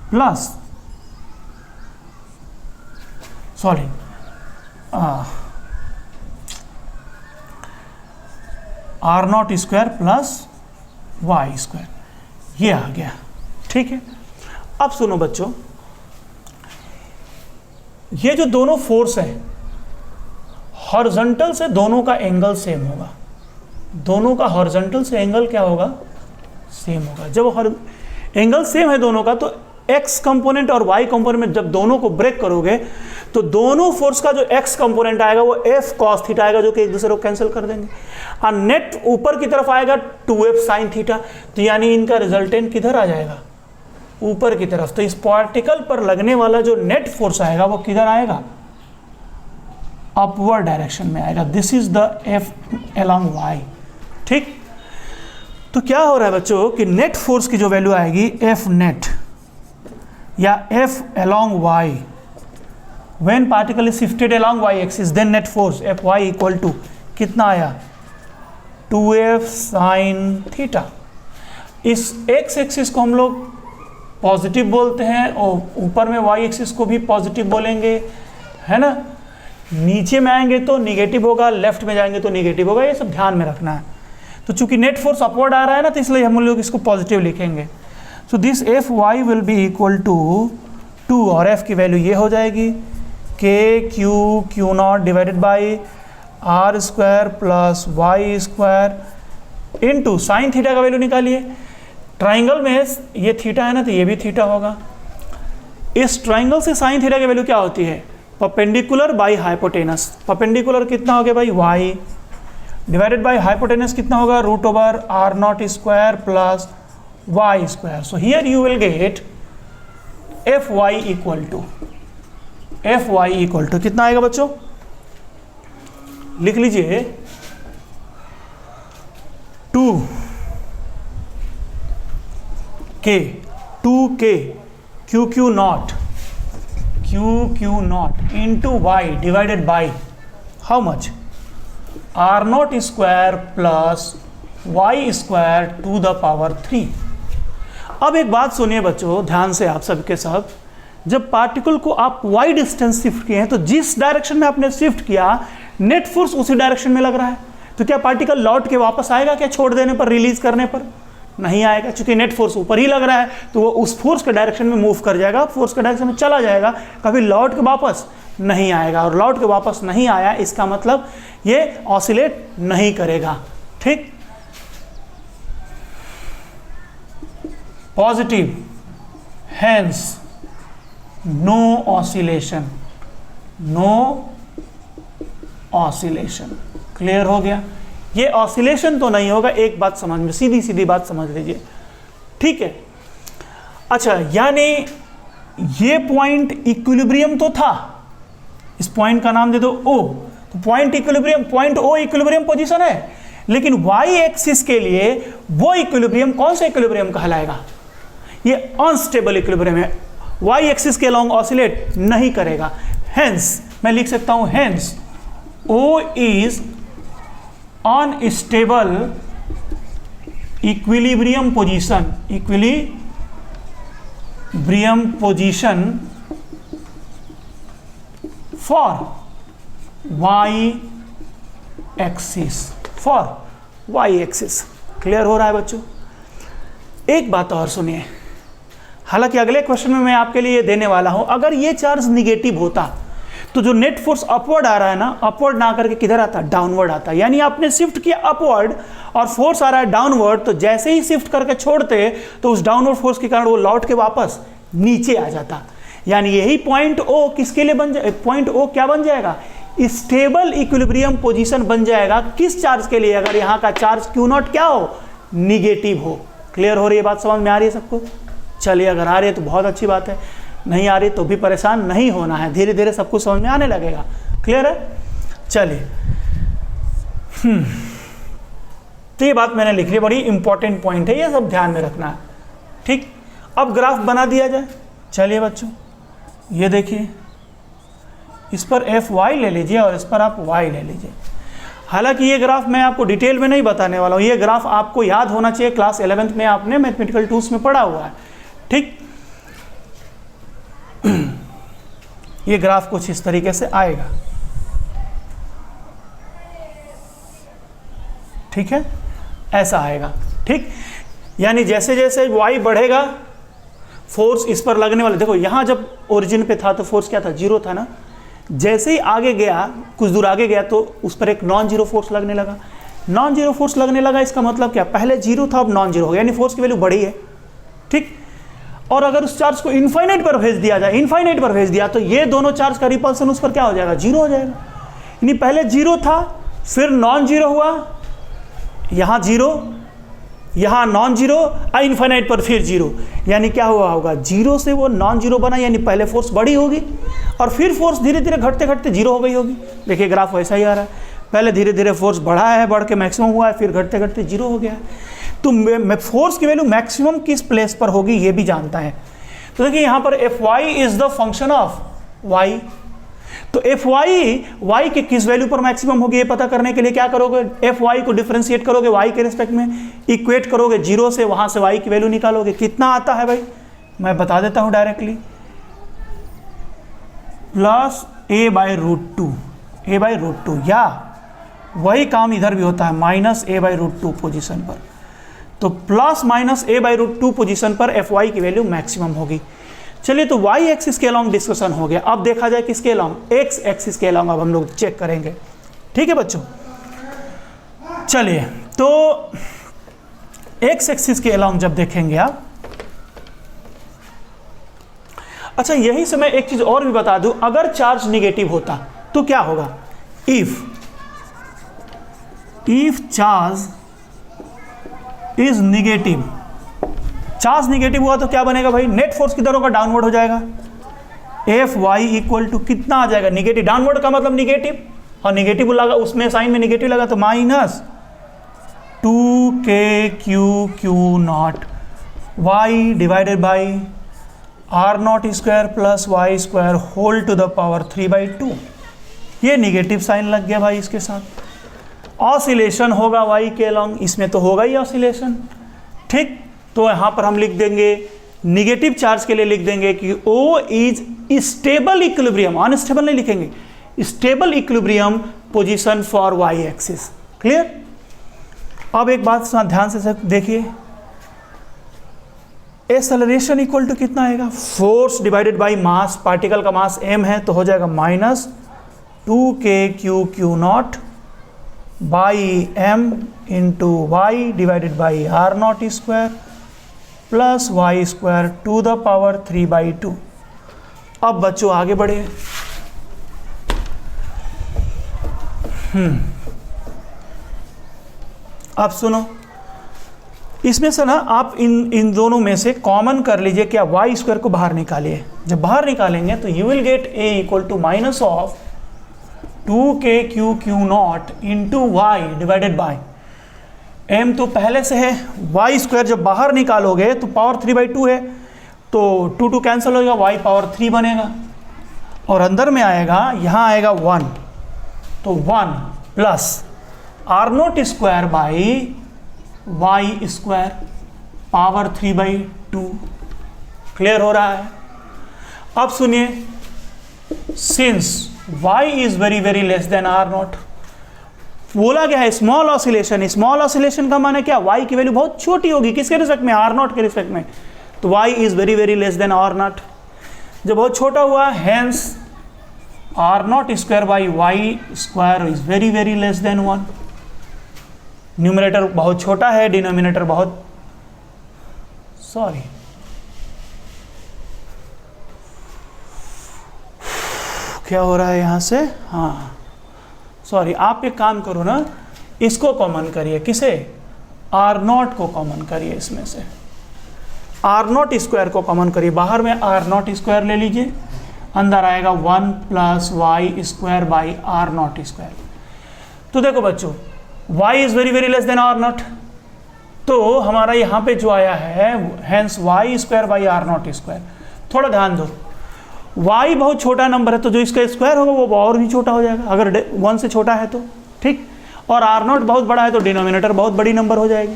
plus sorry R naught square plus Y square, ये आ गया। ठीक है, अब सुनो बच्चों, ये जो दोनों फोर्स है हॉरिजॉन्टल से दोनों का एंगल सेम होगा, दोनों का हॉरिजॉन्टल से एंगल क्या होगा, सेम होगा। जब एंगल सेम है दोनों का तो एक्स कंपोनेंट और वाई कंपोनेंट में जब दोनों को ब्रेक करोगे तो दोनों फोर्स का जो एक्स कंपोनेंट आएगा वो एफ कॉस थीटा आएगा, जो कि एक दूसरे को कैंसिल कर देंगे, और नेट ऊपर की तरफ आएगा 2f साइन थीटा, तो यानी इनका रिजल्टेंट किधर आ जाएगा, ऊपर की तरफ। तो इस पार्टिकल पर लगने वाला जो नेट फोर्स आएगा वो किधर आएगा, अपवर्ड डायरेक्शन में आएगा। This is the F along Y. ठीक, तो क्या हो रहा है बच्चों कि नेट फोर्स की जो वैल्यू आएगी एफ नेट या F along Y, when particle is shifted along Y axis then net force F Y equal to कितना आया 2f साइन थीटा। इस एक्स एक्सिस को हम लोग पॉजिटिव बोलते हैं और ऊपर में वाई एक्सिस को भी पॉजिटिव बोलेंगे, है ना। नीचे में आएंगे तो निगेटिव होगा, लेफ्ट में जाएंगे तो निगेटिव होगा, ये सब ध्यान में रखना है। तो चूंकि नेट फोर्स अपवर्ड आ रहा है ना, तो इसलिए हम लोग इसको पॉजिटिव लिखेंगे। So this F Y will be equal to 2 और एफ की वैल्यू ये हो जाएगी K Q Q naught divided by R square plus Y square into sine theta का वैल्यू निकालिए। ट्राइंगल में ये थीटा है ना, तो ये भी थीटा होगा। इस ट्राइंगल से साइन थीटा की वैल्यू क्या होती है, परपेंडिकुलर बाई हाइपोटेनस। परपेंडिकुलर कितना हो गया भाई वाई, डिवाइडेड बाई हाइपोटेनस कितना होगा root over R naught square plus Y square. So here you will get F Y equal to कितना आएगा बच्चों, लिख लीजिए 2k Q Q naught into Y divided by how much R naught square plus Y square to the power 3। अब एक बात सुनिए बच्चों ध्यान से, आप सबके सब, जब पार्टिकल को आप वाई डिस्टेंस शिफ्ट किए हैं तो जिस डायरेक्शन में आपने शिफ्ट किया नेट फोर्स उसी डायरेक्शन में लग रहा है, तो क्या पार्टिकल लौट के वापस आएगा क्या, छोड़ देने पर, रिलीज करने पर? नहीं आएगा, क्योंकि नेट फोर्स ऊपर ही लग रहा है, तो वो उस फोर्स के डायरेक्शन में मूव कर जाएगा, फोर्स के डायरेक्शन में चला जाएगा, कभी लौट के वापस नहीं आएगा। और लौट के वापस नहीं आया इसका मतलब ये ऑसिलेट नहीं करेगा। ठीक, positive, hence no oscillation, clear हो गया। ये ऑसिलेशन तो नहीं होगा, एक बात समझ में, सीधी सीधी बात समझ लीजिए। ठीक है, अच्छा, यानी ये पॉइंट इक्विलिब्रियम तो था, इस पॉइंट का नाम दे दो O, तो point equilibrium, point O equilibrium position है, लेकिन वाई एक्सिस के लिए वो इक्विलिब्रियम कौन सा इक्विलिब्रियम कहलाएगा, ये अनस्टेबल इक्विलिब्रियम है, वाई एक्सिस के अलोंग ऑसिलेट नहीं करेगा। हेंस मैं लिख सकता हूं hence O is unstable equilibrium position for Y axis, clear हो रहा है बच्चों। एक बात और सुनिए, हालांकि अगले क्वेश्चन में मैं आपके लिए देने वाला हूं, अगर ये चार्ज निगेटिव होता तो जो नेट फोर्स अपवर्ड आ रहा है ना, अपवर्ड ना करके किधर आता, डाउनवर्ड आता। यानी आपने शिफ्ट किया अपवर्ड और फोर्स आ रहा है डाउनवर्ड, तो जैसे ही शिफ्ट करके छोड़ते तो उस डाउनवर्ड फोर्स के कारण वो लौट के वापस नीचे आ जाता। यानी यही पॉइंट O किसके लिए बन जाए, पॉइंट O क्या बन जाएगा, स्टेबल इक्विलिब्रियम पोजीशन बन जाएगा। किस चार्ज के लिए, अगर यहाँ का चार्ज Q नॉट क्या हो, निगेटिव हो। क्लियर हो रही है बात, समझ में आ रही है सबको? चलिए, अगर आ रही है तो बहुत अच्छी बात है, नहीं आ रही तो भी परेशान नहीं होना है, धीरे धीरे सब कुछ समझ में आने लगेगा। क्लियर है? चलिए, तो ये बात मैंने लिख ली, बड़ी इंपॉर्टेंट पॉइंट है, ये सब ध्यान में रखना है। ठीक, अब ग्राफ बना दिया जाए। चलिए बच्चों, ये देखिए, इस पर एफ वाई ले लीजिए और इस पर आप वाई ले लीजिए। हालांकि ये ग्राफ मैं आपको डिटेल में नहीं बताने वाला हूँ, ये ग्राफ आपको याद होना चाहिए, क्लास 11th में आपने मैथमेटिकल टूल्स में पढ़ा हुआ है, ठीक। ये ग्राफ कुछ इस तरीके से आएगा, ठीक है, ऐसा आएगा, ठीक। यानी जैसे जैसे y बढ़ेगा फोर्स इस पर लगने वाला, देखो यहाँ जब ओरिजिन पे था तो फोर्स क्या था, 0 था ना। जैसे ही आगे गया, कुछ दूर आगे गया तो उस पर एक नॉन जीरो फोर्स लगने लगा। नॉन जीरो फोर्स लगने लगा, इसका मतलब क्या, पहले 0 था अब नॉन जीरो हो गया, यानी फोर्स की वैल्यू बढ़ी है, ठीक। और अगर उस चार्ज को इनफाइनाइट पर भेज दिया जाए, इनफाइनाइट पर भेज दिया तो ये दोनों चार्ज का रिपल्सन उस पर क्या हो जाएगा, 0 हो जाएगा। यानी पहले 0 था, फिर नॉन जीरो हुआ, यहाँ 0, यहाँ नॉन जीरो, इनफाइनाइट पर फिर 0, यानी क्या हुआ होगा, 0 से वो नॉन जीरो बना, यानी पहले फोर्स बड़ी होगी और फिर फोर्स धीरे धीरे घटते घटते 0 हो गई होगी। देखिए ग्राफ वैसा ही आ रहा है, पहले धीरे धीरे फोर्स बढ़ा है, बढ़ के मैक्सिमम हुआ है, फिर घटते घटते 0 हो गया है। तो फोर्स की वैल्यू मैक्सिमम किस प्लेस पर होगी ये भी जानता है। तो देखिए यहाँ पर F Y is the function of Y, तो एफ वाई के किस वैल्यू पर मैक्सिमम होगी ये पता करने के लिए क्या करोगे, एफ वाई को डिफरेंशिएट करोगे वाई के रिस्पेक्ट में, इक्वेट करोगे 0 से, वहां से वाई की वैल्यू निकालोगे। कितना आता है भाई, मैं बता देता हूं directly, plus a by root two, या वही काम इधर भी होता है, minus a by root two position पर। तो plus minus a by root two position पर एफ वाई की वैल्यू मैक्सिमम होगी। चलिए, तो y एक्सिस के अलॉन्ग डिस्कशन हो गया, अब देखा जाए किसके अलॉन्ग, x एक्सिस के अलॉन्ग अब हम लोग चेक करेंगे, ठीक है बच्चों। चलिए, तो x एक्सिस के अलॉन्ग जब देखेंगे आप, अच्छा यही से मैं एक चीज और भी बता दूं, अगर चार्ज निगेटिव होता तो क्या होगा, if charge is negative, charge negative हुआ तो क्या बनेगा भाई, नेट फोर्स किधर होगा, डाउनवर्ड हो जाएगा। एफ वाई इक्वल टू कितना आ जाएगा, निगेटिव, डाउनवर्ड का मतलब निगेटिव, और निगेटिव लगा उसमें साइन में निगेटिव लगा तो minus 2k naught Y divided by R naught square plus Y square whole to the power 3/2। ये निगेटिव साइन लग गया भाई इसके साथ। ऑसिलेशन होगा वाई के अलॉन्ग, इसमें तो होगा ही ऑसिलेशन, ठीक। तो यहाँ पर हम लिख देंगे, निगेटिव चार्ज के लिए लिख देंगे कि O is stable equilibrium, unstable नहीं लिखेंगे, stable equilibrium position for Y axis. Clear. अब एक बात ध्यान से देखिए, एक्सेलरेशन इक्वल टू कितना आएगा, force divided by mass, particle का मास m है तो हो जाएगा minus 2k naught by m into Y divided by R naught square plus Y square to the power 3/2। अब बच्चों आगे बढ़े, अब सुनो, इसमें से ना आप इन दोनों में से कॉमन कर लीजिए, क्या वाई स्क्वायर को बाहर निकालिए। जब बाहर निकालेंगे तो you will get a equal to minus of 2k naught into Y divided by m तो पहले से है, वाई स्क्वायर जब बाहर निकालोगे तो पावर 3/2 है, तो 2 कैंसिल हो जाएगा, वाई पावर 3 बनेगा, और अंदर में आएगा, यहाँ आएगा 1, तो 1 plus R naught square by Y square power 3/2। Clear हो रहा है। अब सुनिए, since y is very very less than R naught, बोला गया है स्मॉल ऑसिलेशन, स्मॉल ऑसिलेशन का माने क्या, y की वैल्यू बहुत छोटी होगी, किसके रिस्पेक्ट में, आर नॉट के रिस्पेक्ट में, तो y is very very less than R naught. जब बहुत छोटा हुआ, hence R naught square by Y square is very very less than 1। Numerator बहुत छोटा है, डिनोमिनेटर बहुत, सॉरी क्या हो रहा है यहाँ से, हाँ सॉरी, आप एक काम करो ना, इसको कॉमन करिए, किसे, आर नॉट को कॉमन करिए, इसमें से आर नॉट स्क्वायर को कॉमन करिए, बाहर में आर नॉट स्क्वायर ले लीजिए, अंदर आएगा 1 plus Y square by R naught square. तो देखो बच्चों, y is very very less than R naught, तो हमारा यहाँ पे जो आया है, hence Y square by R naught square. थोड़ा ध्यान दो, y बहुत छोटा नंबर है तो जो इसका स्क्वायर होगा वो और भी छोटा हो जाएगा अगर 1 से छोटा है तो, ठीक। और r0 बहुत बड़ा है तो डिनोमिनेटर बहुत बड़ी नंबर हो जाएगी।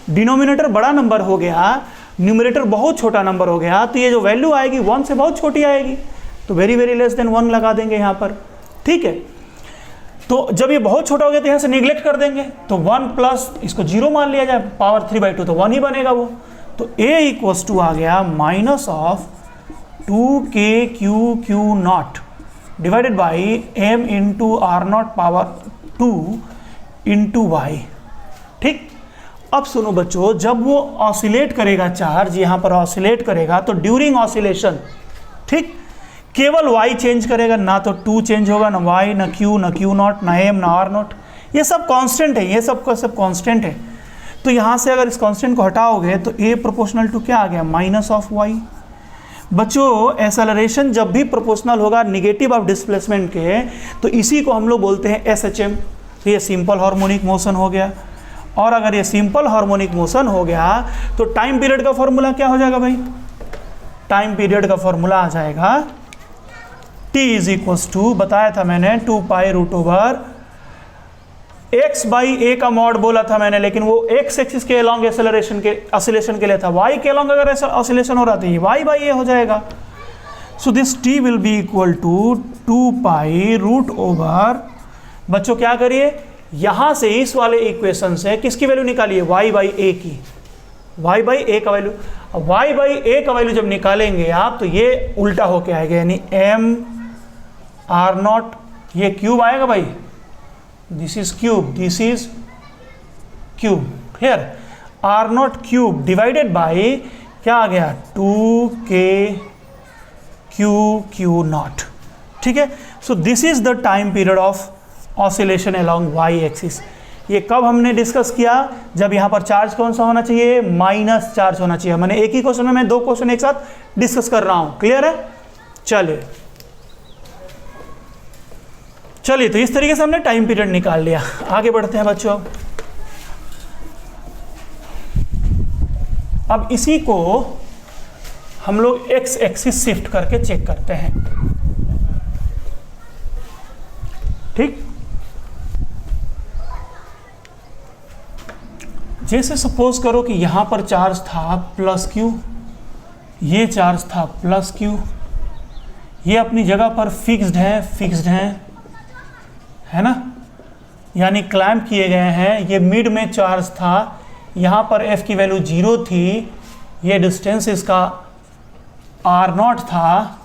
डिनोमिनेटर बड़ा नंबर हो गया, न्यूमरेटर बहुत छोटा नंबर हो गया, तो ये जो वैल्यू आएगी 1 से बहुत छोटी आएगी, तो वेरी वेरी लेस देन 1 लगा देंगे यहाँ पर, ठीक है। तो जब ये बहुत छोटा हो गया तो यहाँ से निगलेक्ट कर देंगे, तो 1 प्लस इसको 0 मान लिया जाए, पावर 3/2 तो 1 ही बनेगा वो। तो a इक्वल्स टू आ गया minus of 2k/q0 divided by m into r0 power 2 into y, ठीक। अब सुनो बच्चों, जब वो ऑसिलेट करेगा चार्ज, यहाँ पर ऑसिलेट करेगा, तो ड्यूरिंग ऑसिलेशन, ठीक, केवल y चेंज करेगा, ना तो 2 चेंज होगा, ना y, ना q, ना q0, ना m, ना r0, ये सब कांस्टेंट है, ये सब का सब कांस्टेंट है। तो यहाँ से अगर इस कांस्टेंट को हटाओगे तो a प्रोपोर्शनल टू क्या आ गया, माइनस ऑफ y। बच्चों एक्सेलरेशन जब भी प्रोपोर्शनल होगा निगेटिव ऑफ डिस्प्लेसमेंट के, तो इसी को हम लोग बोलते हैं SHM। तो ये सिंपल हार्मोनिक मोशन हो गया। और अगर ये सिंपल हार्मोनिक मोशन हो गया तो टाइम पीरियड का फॉर्मूला क्या हो जाएगा भाई, टाइम पीरियड का फॉर्मूला आ जाएगा t इज इक्वल्स टू, बताया था मैंने 2π√/, x/a का मॉड बोला था मैंने, लेकिन वो x एक्सिस के अलॉन्ग एक्सेलरेशन के ऑसिलेशन के लिए था, y के अलॉन्ग अगर ऑसिलेशन हो रहा था ये y/a हो जाएगा। So this t will be equal to 2π√/। बच्चों क्या करिए, यहां से इस वाले इक्वेशन से किसकी वैल्यू निकालिए, y/a की, y/a का वैल्यू। अब y/a का वैल्यू जब निकालेंगे आप तो ये उल्टा होके आएगा, यानी m r0, ये क्यूब आएगा भाई, this is cube, this is cube, clear, r0 cube divided by क्या आ गया 2k/q0, ठीक है। So this is the time period of oscillation along y axis. ये कब हमने डिस्कस किया, जब यहाँ पर चार्ज कौन सा होना चाहिए, माइनस चार्ज होना चाहिए। मैंने एक ही क्वेश्चन में मैं 2 क्वेश्चन एक साथ डिस्कस कर रहा हूँ, क्लियर है। चलिए चलिए, तो इस तरीके से हमने टाइम पीरियड निकाल लिया। आगे बढ़ते हैं बच्चों। अब इसी को हम लोग x एक्सिस शिफ्ट करके चेक करते हैं, ठीक। जैसे सपोज करो कि यहां पर चार्ज था +q, ये चार्ज था +q, ये अपनी जगह पर फिक्स्ड है ना, यानी क्लैम्प किए गए हैं। ये मिड में चार्ज था, यहाँ पर f की वैल्यू 0 थी, ये डिस्टेंस इसका r0 था,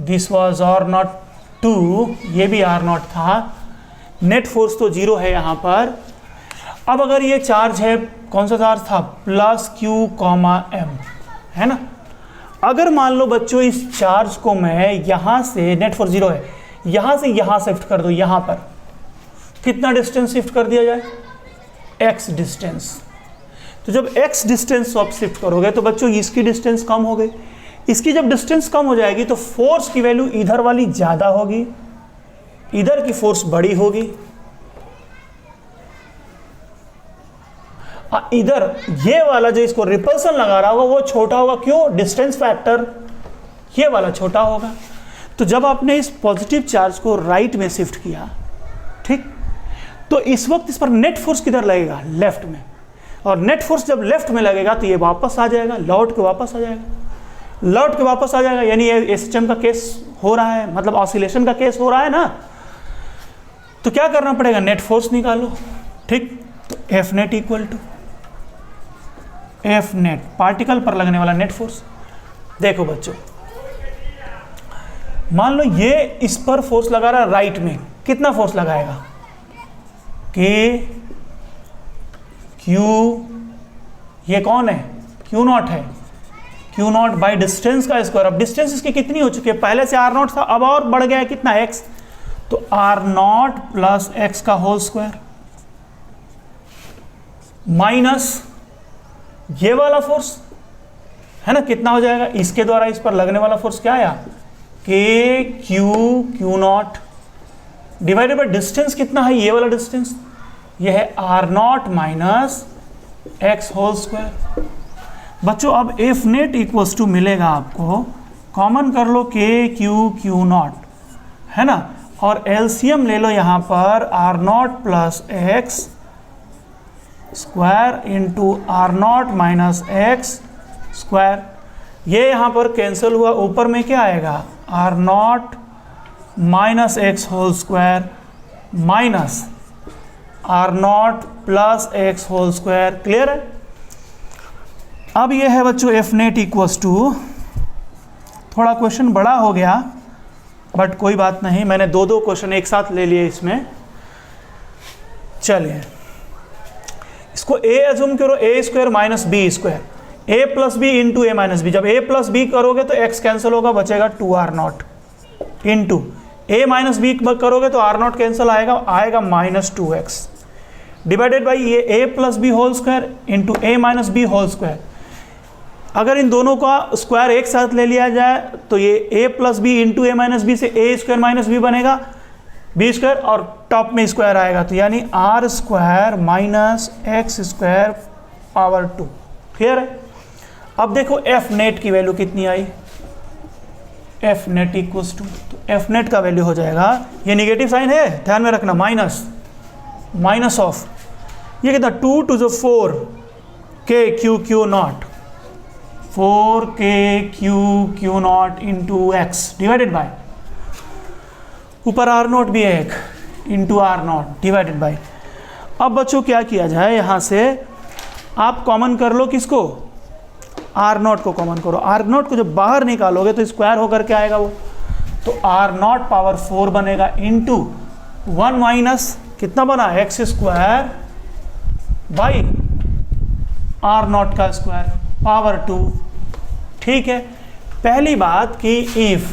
दिस वाज r0 2, ये भी r0 था, नेट फोर्स तो 0 है यहाँ पर। अब अगर ये चार्ज है, कौन सा चार्ज था, +q, m, है ना। अगर मान लो बच्चों इस चार्ज को मैं यहाँ से, नेट फोर्स 0 है, यहाँ से यहाँ शिफ्ट कर दो, यहाँ पर कितना डिस्टेंस शिफ्ट कर दिया जाए, x डिस्टेंस। तो जब x डिस्टेंस आप शिफ्ट करोगे तो बच्चों इसकी डिस्टेंस कम हो गई, इसकी जब डिस्टेंस कम हो जाएगी तो फोर्स की वैल्यू इधर वाली ज़्यादा होगी, इधर की फोर्स बड़ी होगी, इधर ये वाला जो इसको रिपल्सन लगा रहा होगा वो छोटा होगा, क्यों, डिस्टेंस फैक्टर ये वाला छोटा होगा। तो जब आपने इस पॉजिटिव चार्ज को राइट में शिफ्ट किया, ठीक, तो इस वक्त इस पर नेट फोर्स किधर लगेगा, लेफ्ट में, और नेट फोर्स जब लेफ्ट में लगेगा तो ये वापस आ जाएगा, लौट के वापस आ जाएगा, यानी ये SHM का केस हो रहा है, मतलब ऑसिलेशन का केस हो रहा है ना। तो क्या करना पड़ेगा, नेट फोर्स निकालो, ठीक। तो F net equal to F net, particle पर लगने वाला नेट फोर्स। देखो बच्चों, मान लो ये इस पर फोर्स लगा रहा है राइट में, कितना फोर्स लगाएगा, K Q, ये कौन है, Q0 है, Q0 बाई डिस्टेंस का स्क्वायर। अब डिस्टेंस इसकी कितनी हो चुकी है, पहले से R0 था, अब और बढ़ गया है कितना, x, तो R0 प्लस x का होल स्क्वायर माइनस ये वाला फोर्स है ना, कितना हो जाएगा, इसके द्वारा इस पर लगने वाला फोर्स क्या आया, K Q0 divided by distance कितना है, ये वाला डिस्टेंस, ये है R0 minus x whole square. बच्चों अब F नेट इक्वल्स टू मिलेगा आपको कॉमन कर लो के क्यू क्यू नॉट, है ना, और एलसीएम ले लो यहाँ पर R naught plus X square into R naught minus X square. ये यहाँ पर कैंसिल हुआ, ऊपर में क्या आएगा, R naught minus X whole square minus R naught plus X whole square. Clear है? अब ये है बच्चों एफ नेट इक्वल्स टू, थोड़ा क्वेश्चन बड़ा हो गया बट कोई बात नहीं, मैंने दो क्वेश्चन एक साथ ले लिए इसमें। चलिए इसको ए एज्यूम करो, ए square minus B square, A plus B into A minus B. जब ए प्लस बी करोगे तो एक्स कैंसिल होगा, बचेगा 2r0 into A minus B करोगे तो r0 कैंसिल आएगा माइनस 2x डिवाइडेड बाई ये A plus B whole square into A minus B whole square. अगर इन दोनों का स्क्वायर एक साथ ले लिया जाए तो ये a plus B into A minus B से ए स्क्वायर माइनस बी बनेगा बी स्क्वायर, और टॉप में स्क्वायर आएगा तो यानी R square minus X square power 2। Clear है? अब देखो एफ नेट की वैल्यू कितनी आई, एफ नेट इक्वल्स टू, तो एफ नेट का वैल्यू हो जाएगा, ये निगेटिव साइन है ध्यान में रखना, माइनस ऑफ ये कितना 2 to 4 K Q Q naught, 4 K Q Q naught into X divided by, ऊपर आर नॉट भी है एक, into R naught divided by. अब बच्चों क्या किया जाए, यहाँ से आप कॉमन कर लो किसको, आर नॉट को कॉमन करो। आर नॉट को जब बाहर निकालोगे तो स्क्वायर होकर के आएगा वो, तो आर नॉट पावर 4 बनेगा इंटू 1 माइनस कितना बना X square by R naught का स्क्वायर पावर 2। ठीक है, पहली बात कि if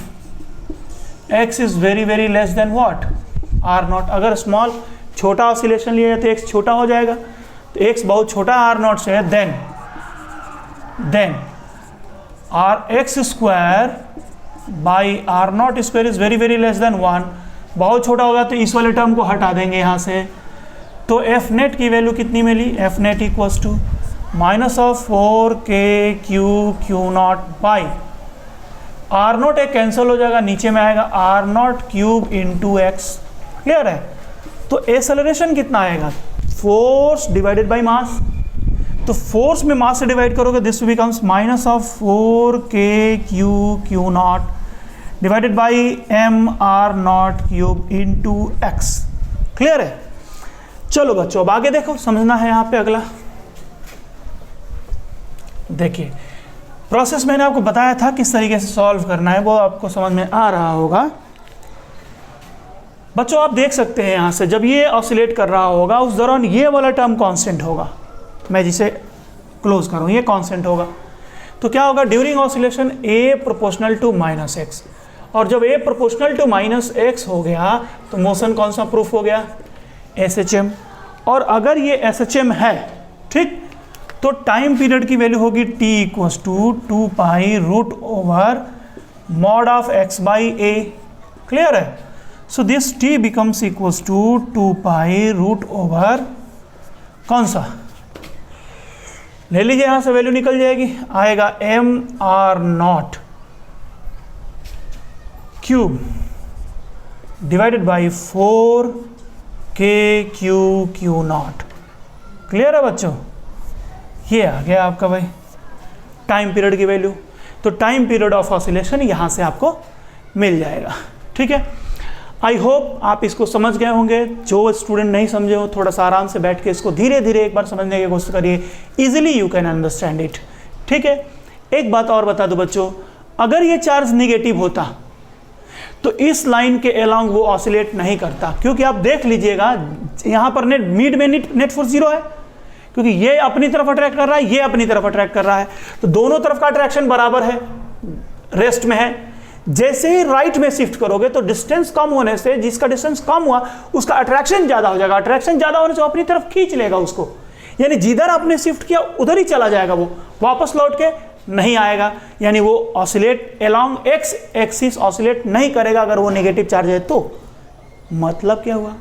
x is very very less than what R naught, अगर स्मॉल छोटा ऑसिलेशन लिया जाए तो x छोटा हो जाएगा, तो x बहुत छोटा आर नॉट से है, then R X square by R naught square is very very less than 1, बहुत छोटा होगा तो इस वाले टर्म को हटा देंगे यहाँ से। तो एफ नेट की वैल्यू कितनी मिली, F net equals to minus of 4 K Q Q naught by R naught एक कैंसिल हो जाएगा, नीचे में आएगा R naught cube into x. Clear है? तो एक्सेलरेशन कितना आएगा, फोर्स डिवाइडेड बाई मास, तो फोर्स में मास से डिवाइड करोगे this becomes minus of 4 K Q Q naught divided by M R naught cube into x. Clear है? चलो बच्चों अब आगे देखो, समझना है यहाँ पे अगला। देखिए प्रोसेस मैंने आपको बताया था किस तरीके से सॉल्व करना है, वो आपको समझ में आ रहा होगा। बच्चों आप देख सकते हैं यहाँ से जब ये ऑसिलेट कर रहा होगा उस दौरान ये वाला टर्म कांस्टेंट होगा, मैं जिसे क्लोज करूँ ये कांस्टेंट होगा, तो क्या होगा during oscillation a proportional to minus X, और जब a proportional to minus X हो गया तो मोशन कौन सा प्रूफ हो गया, SHM। और अगर ये SHM है ठीक, तो टाइम पीरियड की वैल्यू होगी t equals to 2 pi root over mod of x बाई a। क्लियर है? So this t becomes equals to 2 pi root over कौन सा, ले लीजिए यहां से वैल्यू निकल जाएगी, आएगा M R naught cube divided by 4 K Q Q not. Clear है बच्चों? ये आ गया आपका भाई टाइम पीरियड की वैल्यू, तो टाइम पीरियड ऑफ ऑसिलेशन यहां से आपको मिल जाएगा। ठीक है, आई होप आप इसको समझ गए होंगे। जो स्टूडेंट नहीं समझे हो थोड़ा सा आराम से बैठ के इसको धीरे धीरे एक बार समझने की कोशिश करिए, easily you can understand it. ठीक है, एक बात और बता दो बच्चों, अगर ये चार्ज निगेटिव होता तो इस लाइन के अलोंग वो ऑसिलेट नहीं करता, क्योंकि आप देख लीजिएगा यहाँ पर मिड में नेट फोर्स 0 है, क्योंकि ये अपनी तरफ अट्रैक्ट कर रहा है, ये अपनी तरफ अट्रैक्ट कर रहा है, तो दोनों तरफ का अट्रैक्शन बराबर है, रेस्ट में है। जैसे ही राइट में शिफ्ट करोगे तो डिस्टेंस कम होने से, जिसका डिस्टेंस कम हुआ उसका अट्रैक्शन ज्यादा हो जाएगा, अट्रैक्शन ज्यादा होने से अपनी तरफ खींच लेगा उसको, यानी जिधर आपने शिफ्ट किया उधर ही चला जाएगा, वो वापस लौट के नहीं आएगा, यानी वो oscillate along x axis oscillate नहीं करेगा अगर वो नेगेटिव चार्ज है तो। मतलब क्या हुआ,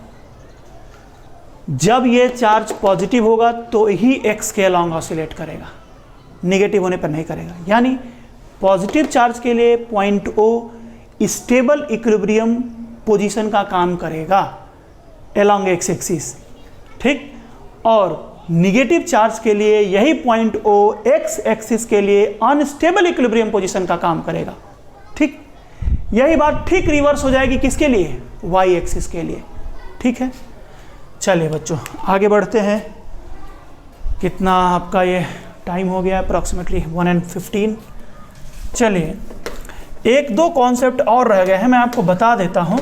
जब ये चार्ज पॉजिटिव होगा तो ही एक्स के अलोंग ऑसिलेट करेगा, नेगेटिव होने पर नहीं करेगा। यानी पॉजिटिव चार्ज के लिए point O stable equilibrium position का काम करेगा अलोंग एक्स एक्सिस, ठीक। और निगेटिव चार्ज के लिए यही पॉइंट O एक्स एक्सिस के लिए अनस्टेबल इक्विलिब्रियम पोजीशन का काम करेगा, ठीक। यही बात ठीक रिवर्स हो जाएगी किसके लिए, वाई एक्सिस के लिए, ठीक है। चलिए बच्चों आगे बढ़ते हैं। कितना आपका ये टाइम हो गया, अप्रॉक्सीमेटली 1:15। चलिए एक दो कॉन्सेप्ट और रह गए हैं, मैं आपको बता देता हूं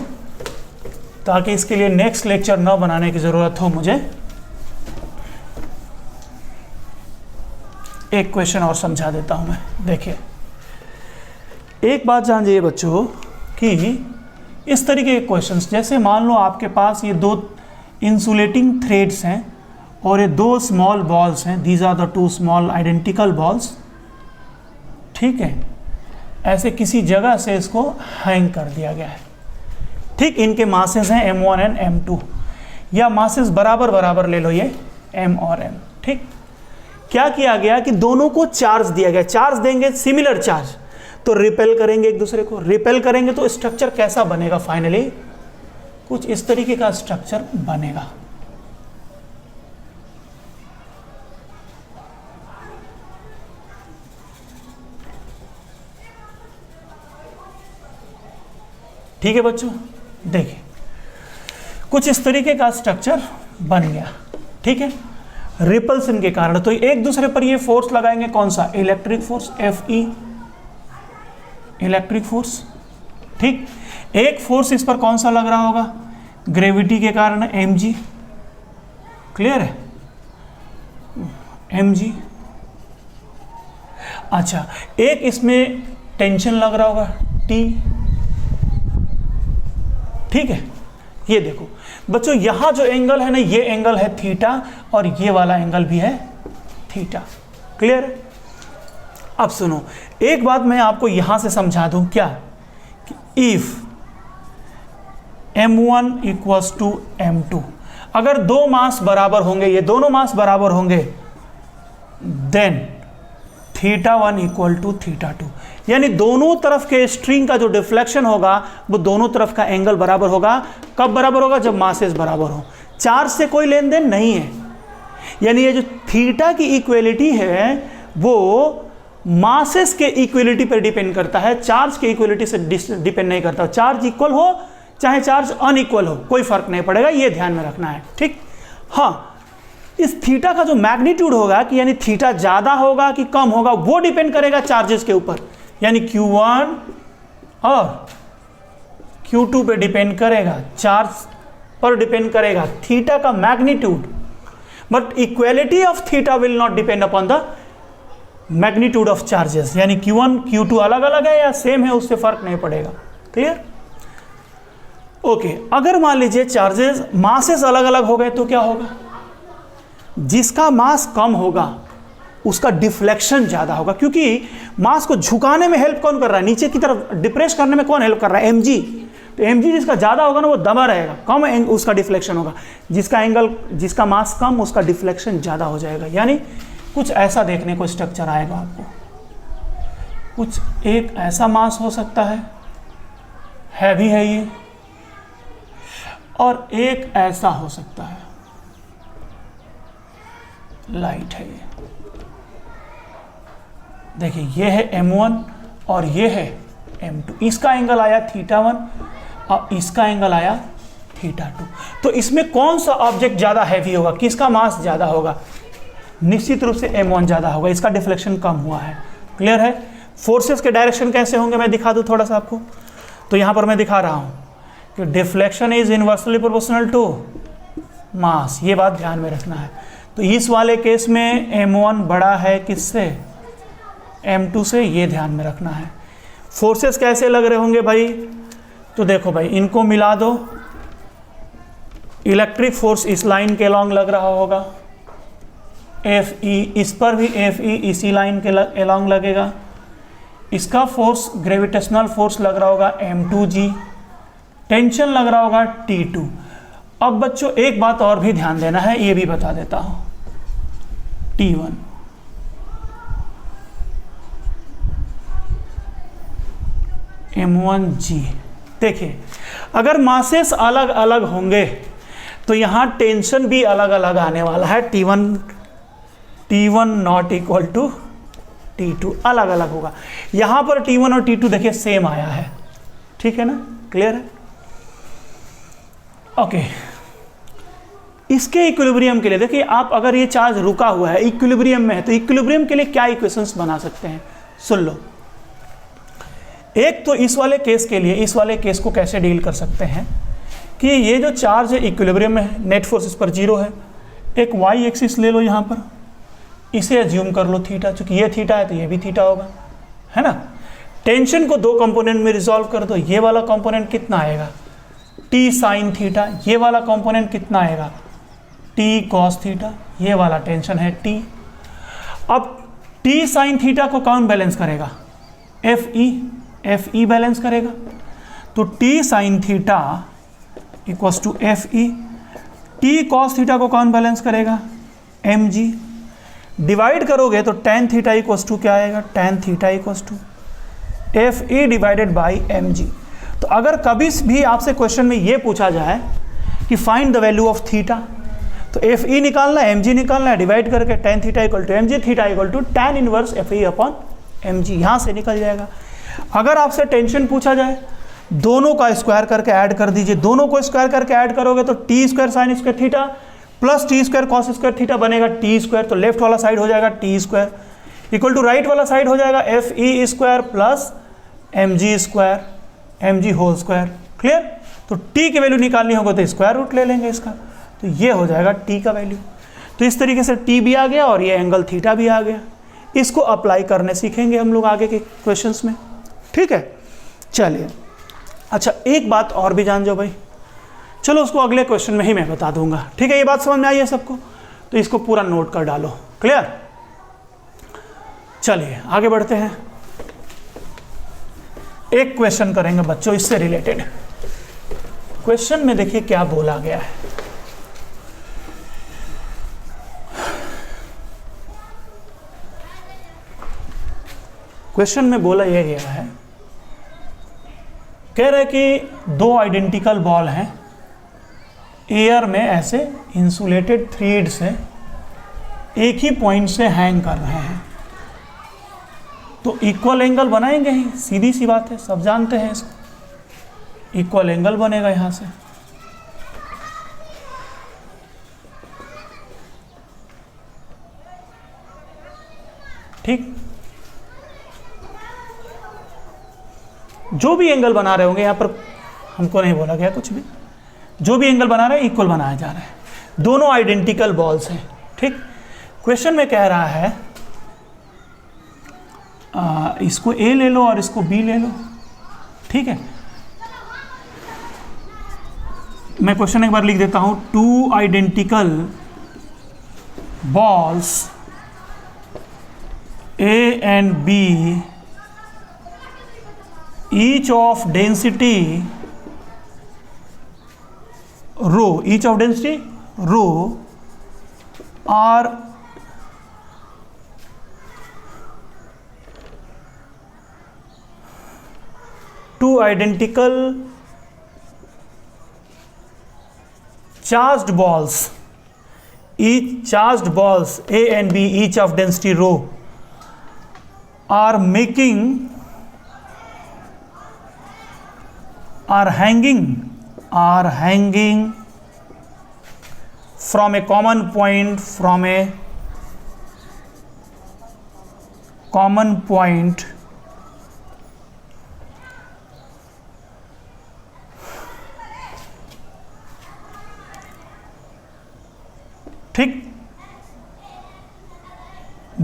ताकि इसके लिए नेक्स्ट लेक्चर न बनाने की ज़रूरत हो मुझे। एक क्वेश्चन और समझा देता हूं मैं। देखिए एक बात जान जाइए बच्चों कि इस तरीके के क्वेश्चंस, जैसे मान लो आपके पास ये दो इंसुलेटिंग थ्रेड्स हैं और ये दो स्मॉल बॉल्स हैं, these are the two small identical balls, ठीक है। ऐसे किसी जगह से इसको हैंग कर दिया गया है, ठीक। इनके मासेस हैं m1 एंड m2, या मासेस बराबर बराबर ले लो, ये m और m, ठीक। क्या किया गया कि दोनों को चार्ज दिया गया, चार्ज देंगे सिमिलर चार्ज तो रिपेल करेंगे एक दूसरे को, रिपेल करेंगे तो स्ट्रक्चर कैसा बनेगा, फाइनली कुछ इस तरीके का स्ट्रक्चर बनेगा। ठीक है बच्चों, देखिए कुछ इस तरीके का स्ट्रक्चर बन गया, ठीक है, रिपल्सन के कारण। तो एक दूसरे पर ये फोर्स लगाएंगे, कौन सा, electric force Fe, electric force, ठीक। एक फोर्स इस पर कौन सा लग रहा होगा, ग्रेविटी के कारण mg, क्लियर है, mg। अच्छा एक इसमें टेंशन लग रहा होगा T, ठीक है। ये देखो बच्चों यहां जो एंगल है ना, ये एंगल है थीटा और ये वाला एंगल भी है थीटा, क्लियर है। अब सुनो एक बात मैं आपको यहां से समझा दूं, क्या कि if m1 equals to m2, अगर दो मास बराबर होंगे, ये दोनों मास बराबर होंगे, देन θ1 इक्वल टू θ2, यानी दोनों तरफ के स्ट्रिंग का जो डिफ्लेक्शन होगा वो दोनों तरफ का एंगल बराबर होगा। कब बराबर होगा, जब मासेस बराबर हो। चार्ज से कोई लेन देन नहीं है, यानी ये जो थीटा की इक्वलिटी है वो मासेस के इक्वलिटी पर डिपेंड करता है, चार्ज के इक्वलिटी से डिपेंड नहीं करता। चार्ज इक्वल हो चाहे चार्ज अनइक्वल हो, कोई फर्क नहीं पड़ेगा, ये ध्यान में रखना है, ठीक। हाँ, इस थीटा का जो मैग्नीट्यूड होगा कि यानी थीटा ज़्यादा होगा कि कम होगा, वो डिपेंड करेगा चार्जेस के ऊपर, यानी Q1 और Q2 पे डिपेंड करेगा, चार्ज पर डिपेंड करेगा थीटा का magnitude. But equality of theta will not depend upon the magnitude of charges, यानी Q1 Q2 अलग अलग है या सेम है, उससे फर्क नहीं पड़ेगा, क्लियर। ओके, अगर मान लीजिए चार्जेस मासेस अलग अलग हो गए तो क्या होगा, जिसका मास कम होगा उसका डिफ्लेक्शन ज़्यादा होगा, क्योंकि मास को झुकाने में हेल्प कौन कर रहा है, नीचे की तरफ डिप्रेस करने में कौन हेल्प कर रहा है, mg। तो mg जिसका ज़्यादा होगा ना वो दबा रहेगा, कम उसका डिफ्लेक्शन होगा, जिसका मास कम उसका डिफ्लेक्शन ज़्यादा हो जाएगा। यानी कुछ ऐसा देखने को स्ट्रक्चर आएगा आपको, कुछ एक ऐसा मास हो सकता है, हैवी है ये, और एक ऐसा हो सकता है, लाइट है ये। देखिए ये है m1 और ये है m2, इसका एंगल आया θ1 और इसका एंगल आया θ2। तो इसमें कौन सा ऑब्जेक्ट ज़्यादा हैवी होगा, किसका मास ज़्यादा होगा, निश्चित रूप से m1 ज़्यादा होगा, इसका डिफ्लेक्शन कम हुआ है, क्लियर है। फोर्सेस के डायरेक्शन कैसे होंगे मैं दिखा दूँ थोड़ा सा आपको। तो यहाँ पर मैं दिखा रहा हूँ कि deflection is inversely proportional to mass, ये बात ध्यान में रखना है। तो इस वाले केस में m1 बड़ा है किससे, m2 से, ये ध्यान में रखना है। फोर्सेस कैसे लग रहे होंगे भाई, तो देखो भाई इनको मिला दो, इलेक्ट्रिक फोर्स इस लाइन के अलॉन्ग लग रहा होगा, Fe, इस पर भी Fe इसी लाइन के अलॉन्ग लगेगा, इसका फोर्स ग्रेविटेशनल फोर्स लग रहा होगा m2g, टेंशन लग रहा होगा T2। अब बच्चों एक बात और भी ध्यान देना है, ये भी बता देता हूं, T1 m1g। देखिए अगर मासेस अलग अलग होंगे तो यहाँ टेंशन भी अलग अलग आने वाला है। T1 not equal to T2 अलग अलग होगा। यहाँ पर T1 और T2 देखिए सेम आया है, ठीक है ना, क्लियर है। ओके, इसके इक्विलिब्रियम के लिए देखिए आप अगर ये चार्ज रुका हुआ है इक्विलिब्रियम में है तो इक्विलिब्रियम के लिए क्या इक्वेशंस बना सकते हैं, सुन लो। एक तो इस वाले केस के लिए इस वाले केस को कैसे डील कर सकते हैं कि ये जो चार्ज है इक्विलिब्रियम में है, नेट फोर्स इस पर जीरो है। एक वाई एक्सिस ले लो यहाँ पर, इसे एज्यूम कर लो थीटा, चूंकि ये थीटा है तो ये भी थीटा होगा, है ना। टेंशन को दो कंपोनेंट में रिजॉल्व कर दो, ये वाला कंपोनेंट कितना आएगा टी साइन थीटा, ये वाला कंपोनेंट कितना आएगा टी कॉस थीटा, ये वाला टेंशन है टी। अब टी साइन थीटा को कौन बैलेंस करेगा, एफ ई बैलेंस करेगा। तो T sine theta equals to F E, T cos theta को कौन बैलेंस करेगा, एम जी। डिवाइड करोगे तो टेन थीटा इक्वल्स टू क्या आएगा, tan theta equals to F E divided by M G. तो अगर कभी भी आपसे क्वेश्चन में ये पूछा जाए कि find the value of theta, तो एफ ई निकालना है, एम जी निकालना है, डिवाइड करके tan theta equal to M G, theta equal to tan inverse F E upon M G, यहाँ से निकल जाएगा। अगर आपसे टेंशन पूछा जाए, दोनों का स्क्वायर करके ऐड कर दीजिए, दोनों को स्क्वायर करके ऐड करोगे तो T square sine square theta plus T square cos square theta बनेगा टी स्क्वायर। तो लेफ्ट वाला साइड हो जाएगा T square equal to right वाला साइड हो जाएगा F E square plus M G square, M G whole square, clear. तो T की वैल्यू निकालनी होगा तो स्क्वायर रूट ले लेंगे इसका, तो ये हो जाएगा टी का वैल्यू। तो इस तरीके से टी भी आ गया और ये एंगल थीटा भी आ गया। इसको अप्लाई करने सीखेंगे हम लोग आगे के क्वेश्चंस में, ठीक है। चलिए, अच्छा एक बात और भी जान जाओ भाई, चलो उसको अगले क्वेश्चन में ही मैं बता दूंगा, ठीक है। ये बात समझ में आई है सबको, तो इसको पूरा नोट कर डालो, क्लियर। चलिए आगे बढ़ते हैं, एक क्वेश्चन करेंगे बच्चों इससे रिलेटेड। क्वेश्चन में देखिए क्या बोला गया है। क्वेश्चन में बोला यह गया है, कह रहे कि दो आइडेंटिकल बॉल हैं, एयर में ऐसे इंसुलेटेड थ्रेड से एक ही पॉइंट से हैंग कर रहे हैं, तो इक्वल एंगल बनाएंगे ही, सीधी सी बात है, सब जानते हैं इसको, इक्वल एंगल बनेगा यहां से। ठीक, जो भी एंगल बना रहे होंगे, यहां पर हमको नहीं बोला गया कुछ भी, जो भी एंगल बना रहे हैं इक्वल बनाया जा रहा है, दोनों आइडेंटिकल बॉल्स हैं, ठीक। क्वेश्चन में कह रहा है इसको ए ले लो और इसको बी ले लो, ठीक है। मैं क्वेश्चन एक बार लिख देता हूं, two identical balls A and B each of density rho, each of density rho are two identical charged balls, each charged balls A and B each of density rho are hanging from a common point, ठीक,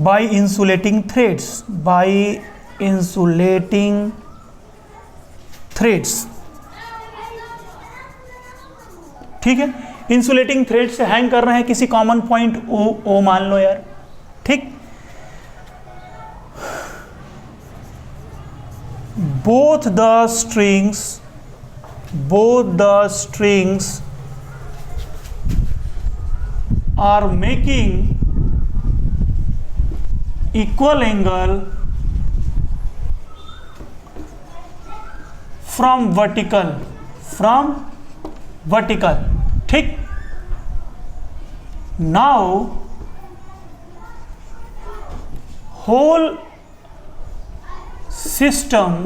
by insulating threads, ठीक है। Insulating thread से hang कर रहे हैं किसी common point ओ मान लो यार, ठीक। both the strings are making equal angle from vertical, ठीक। Now whole system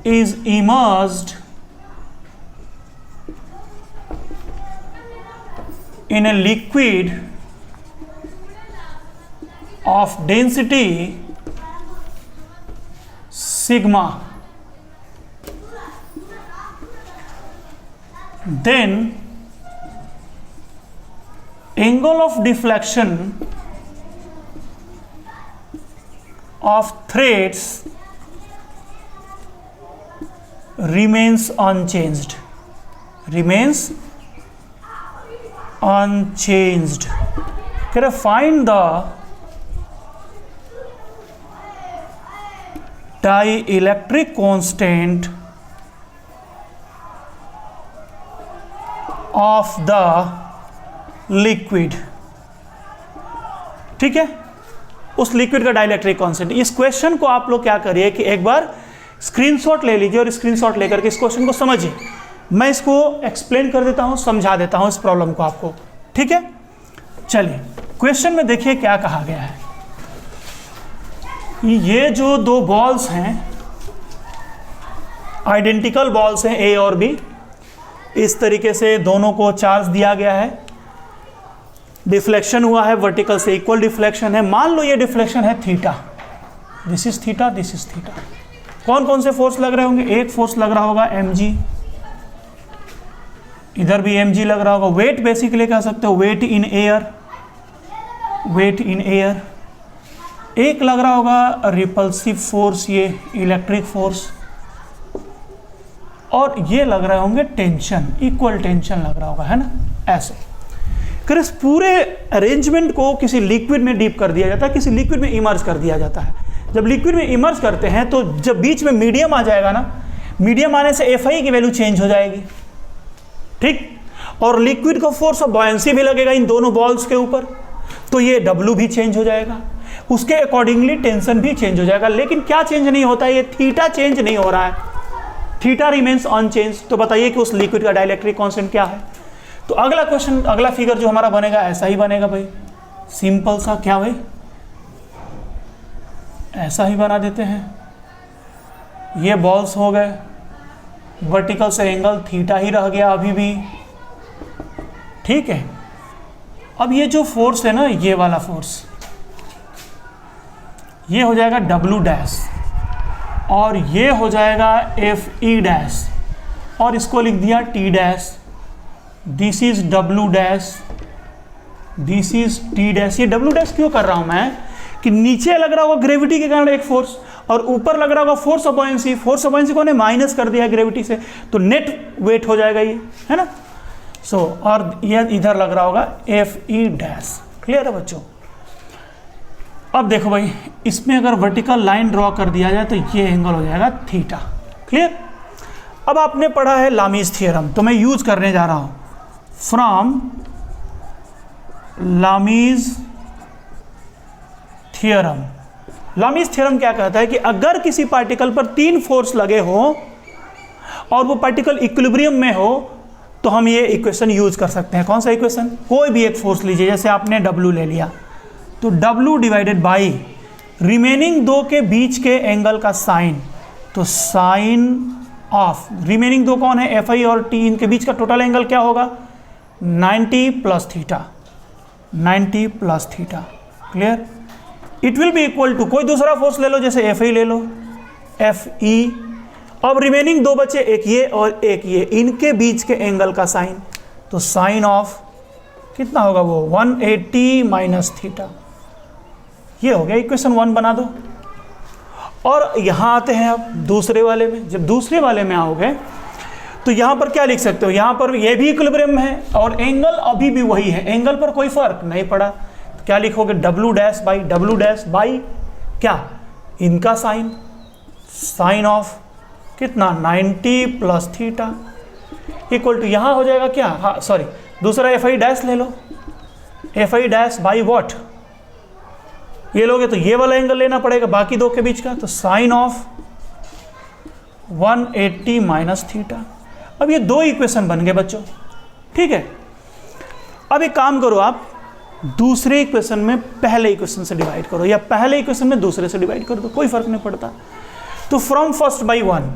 is immersed in a liquid of density sigma, then angle of deflection of threads remains unchanged, Can I find the dielectric constant of the liquid, ठीक है, उस liquid का dielectric constant. इस question को आप लोग क्या करिए कि एक बार स्क्रीनशॉट ले लीजिए और स्क्रीनशॉट लेकर के इस क्वेश्चन को समझिए। मैं इसको एक्सप्लेन कर देता हूं, समझा देता हूं इस प्रॉब्लम को आपको, ठीक है। चलिए क्वेश्चन में देखिए क्या कहा गया है। ये जो दो बॉल्स हैं, आइडेंटिकल बॉल्स हैं ए और बी, इस तरीके से दोनों को चार्ज दिया गया है, डिफ्लेक्शन हुआ है, वर्टिकल से इक्वल डिफ्लेक्शन है। मान लो ये डिफ्लेक्शन है theta, this is theta, this is theta. कौन कौन से फोर्स लग रहे होंगे? एक फोर्स लग रहा होगा mg, इधर भी mg लग रहा होगा। वेट बेसिकली कह सकते हो वेट इन एयर। एक लग रहा होगा रिपल्सिव फोर्स, ये इलेक्ट्रिक फोर्स, और ये लग रहे होंगे टेंशन, इक्वल टेंशन लग रहा होगा, है ना, ऐसे। फिर इस पूरे अरेंजमेंट को किसी लिक्विड में डीप कर दिया जाता है, किसी लिक्विड में इमर्ज कर दिया जाता है। जब लिक्विड में इमर्ज करते हैं तो जब बीच में मीडियम आ जाएगा ना, मीडियम आने से एफआई की वैल्यू चेंज हो जाएगी, ठीक। और लिक्विड को फोर्स ऑफ बॉयंसी भी लगेगा इन दोनों बॉल्स के ऊपर, तो ये डब्ल्यू भी चेंज हो जाएगा, उसके अकॉर्डिंगली टेंशन भी चेंज हो जाएगा। लेकिन क्या चेंज नहीं होता है? ये थीटा चेंज नहीं हो रहा है, थीटा रिमेन्स अनचेंज। तो बताइए कि उस लिक्विड का डाइलेक्ट्रिक कांस्टेंट क्या है? तो अगला क्वेश्चन, अगला फिगर जो हमारा बनेगा ऐसा ही बनेगा भाई, सिंपल सा। क्या भाई? ऐसा ही बना देते हैं। ये बॉल्स हो गए, वर्टिकल से एंगल थीटा ही रह गया अभी भी, ठीक है। अब ये जो फोर्स है ना, ये वाला फोर्स, ये हो जाएगा डब्ल्यू डैश और ये हो जाएगा एफ ई डैश, और इसको लिख दिया T dash. This is W dash, this is T dash. ये डब्ल्यू डैश क्यों कर रहा हूं मैं? कि नीचे लग रहा होगा ग्रेविटी के कारण एक फोर्स, और ऊपर लग रहा होगा force of buoyancy. Force of buoyancy को ने माइनस कर दिया ग्रेविटी से, तो नेट वेट हो जाएगा ये, है ना। सो और ये इधर लग रहा होगा एफ ई डैश। क्लियर है बच्चों? अब देखो भाई, इसमें अगर वर्टिकल लाइन ड्रॉ कर दिया जाए तो ये एंगल हो जाएगा थीटा। क्लियर? अब आपने पढ़ा है लामीज थियरम, तो मैं यूज करने जा रहा हूं from Lami's theorem. Lami's theorem क्या कहता है कि अगर किसी पार्टिकल पर 3 फोर्स लगे हो और वो पार्टिकल इक्विलिब्रियम में हो, तो हम ये इक्वेशन यूज कर सकते हैं। कौन सा इक्वेशन? कोई भी एक फोर्स लीजिए, जैसे आपने W ले लिया, तो W डिवाइडेड बाई रिमेनिंग 2 के बीच के एंगल का साइन, तो साइन ऑफ रिमेनिंग 2 कौन है? Fi और T, इनके बीच का टोटल एंगल क्या होगा? 90 plus theta, 90 plus theta. Clear? It will be equal to, कोई दूसरा फोर्स ले लो, जैसे Fi ले लो, Fe। अब रिमेनिंग 2 बचे, एक ये और एक ये, इनके बीच के एंगल का साइन, तो साइन ऑफ कितना होगा वो? 180 माइनस थीटा। ये हो गया इक्वेशन 1, बना दो। और यहां आते हैं अब दूसरे वाले में। जब दूसरे वाले में आओगे तो यहां पर क्या लिख सकते हो? यहां पर ये भी इक्विलिब्रियम है और एंगल अभी भी वही है, एंगल पर कोई फर्क नहीं पड़ा। तो क्या लिखोगे? W डैश बाई क्या? इनका साइन, साइन ऑफ कितना? 90 प्लस थीटा इक्वल टू, यहां हो जाएगा क्या? हाँ सॉरी, दूसरा Fi डैश ले लो, Fi डैश बाई वॉट? ये लोगे तो ये वाला एंगल लेना पड़ेगा बाकी 2 के बीच का, तो साइन ऑफ 180 माइनस थीटा। अब ये दो इक्वेशन बन गए बच्चों, ठीक है। अब एक काम करो, आप दूसरे इक्वेशन में पहले इक्वेशन से डिवाइड करो या पहले इक्वेशन में दूसरे से डिवाइड कर दो, कोई फर्क नहीं पड़ता। तो from first by 1,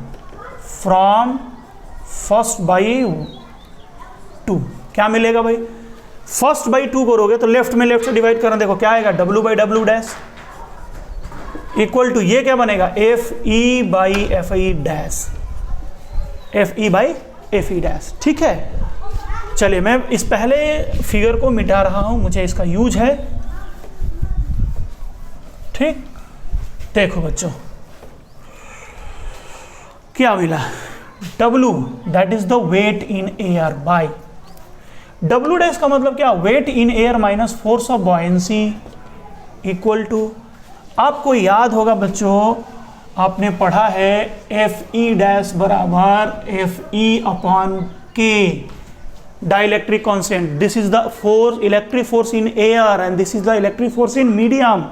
from first by 2 क्या मिलेगा भाई? फर्स्ट बाई 2 करोगे तो लेफ्ट में लेफ्ट से डिवाइड करना, देखो क्या आएगा, W by W dash equal to ये क्या बनेगा, FE by FE dash, FE by FE dash, ठीक है। चलिए मैं इस पहले फिगर को मिटा रहा हूं, मुझे इसका यूज है, ठीक। देखो बच्चों क्या मिला, W that is the weight in air by W dash का मतलब क्या, weight in air minus force of buoyancy equal to, आपको याद होगा बच्चों, आपने पढ़ा है FE डैश बराबर FE upon K dielectric constant. This is the force, electric force in air and this is the electric force in medium.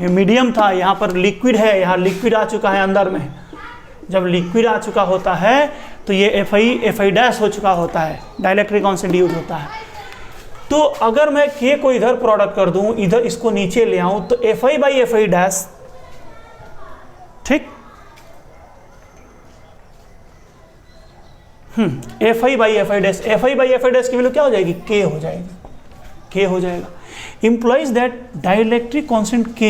ये medium था, यहाँ पर लिक्विड है, यहाँ लिक्विड आ चुका है अंदर में। जब लिक्विड आ चुका होता है तो ये FI डैश हो चुका होता है, डाइलेक्ट्रिक कांस्टेंट यूज होता है। तो अगर मैं K को इधर प्रोडक्ट कर दूं, इधर इसको नीचे ले आऊं, तो FI बाई FI डैश, ठीक, FI by FI dash, FI by FI dash की वैल्यू क्या हो जाएगी, K हो जाएगी, K हो जाएगा। Implies that dielectric constant K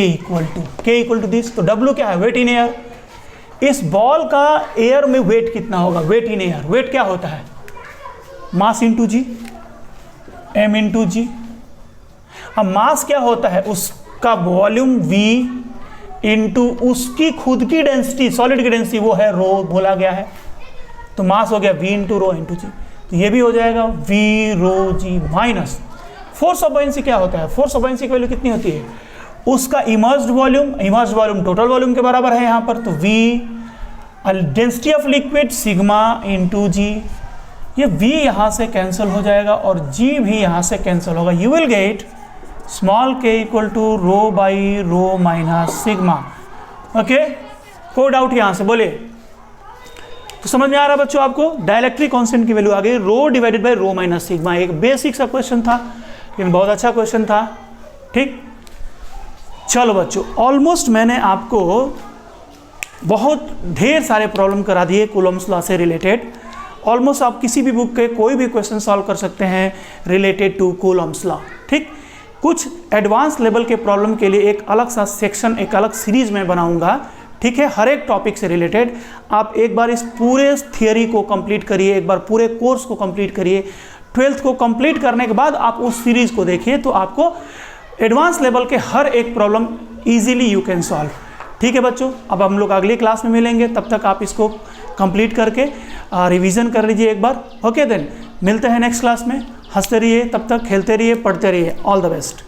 equal to this. तो W क्या है, वेट इन एयर। इस बॉल का एयर में वेट कितना होगा, वेट इन एयर, वेट क्या होता है, mass into G, M into G. अब मास क्या होता है, उसका वॉल्यूम V इंटू उसकी खुद की डेंसिटी, सॉलिड की डेंसिटी वो है रो, बोला गया है। तो मास हो गया V into rho into G, तो ये भी हो जाएगा V rho G minus force of buoyancy. क्या होता है, फोर्स ऑफ बॉयंसी की वैल्यू कितनी होती है, उसका इमर्स्ड वॉल्यूम टोटल वॉल्यूम के बराबर है यहाँ पर, तो V density of liquid sigma into G, ये V यहाँ से कैंसिल हो जाएगा और G भी यहाँ से कैंसिल होगा। You will get small k equal to rho by rho minus sigma. Okay, कोई डाउट यहाँ से बोले? तो समझ में आ रहा बच्चों आपको, डाइलेक्ट्रिक कांस्टेंट की वैल्यू आ गई rho divided by rho minus sigma. एक बेसिक सा क्वेश्चन था लेकिन बहुत अच्छा क्वेश्चन था, ठीक। चलो बच्चों, ऑलमोस्ट मैंने आपको बहुत ढेर सारे प्रॉब्लम करा दिए कूलॉम्स लॉ से रिलेटेड। ऑलमोस्ट आप किसी भी बुक के कोई भी क्वेश्चन सॉल्व कर सकते हैं रिलेटेड टू कूलॉम्स लॉ, ठीक। कुछ एडवांस लेवल के प्रॉब्लम के लिए एक अलग सा सेक्शन, एक अलग सीरीज में बनाऊंगा, ठीक है, हर एक टॉपिक से रिलेटेड। आप एक बार इस पूरे थियोरी को कंप्लीट करिए, एक बार पूरे कोर्स को कंप्लीट करिए। 12th को कंप्लीट करने के बाद आप उस सीरीज को देखिए, तो आपको एडवांस लेवल के हर एक problem easily you can solve, ठीक है बच्चों। अब हम लोग अगली क्लास में मिलेंगे, तब तक आप इसको कंप्लीट करके रिवीजन कर लीजिए एक बार। ओके देन, मिलते हैं नेक्स्ट क्लास में। हंसते रहिए, तब तक खेलते रहिए, पढ़ते रहिए। All the best.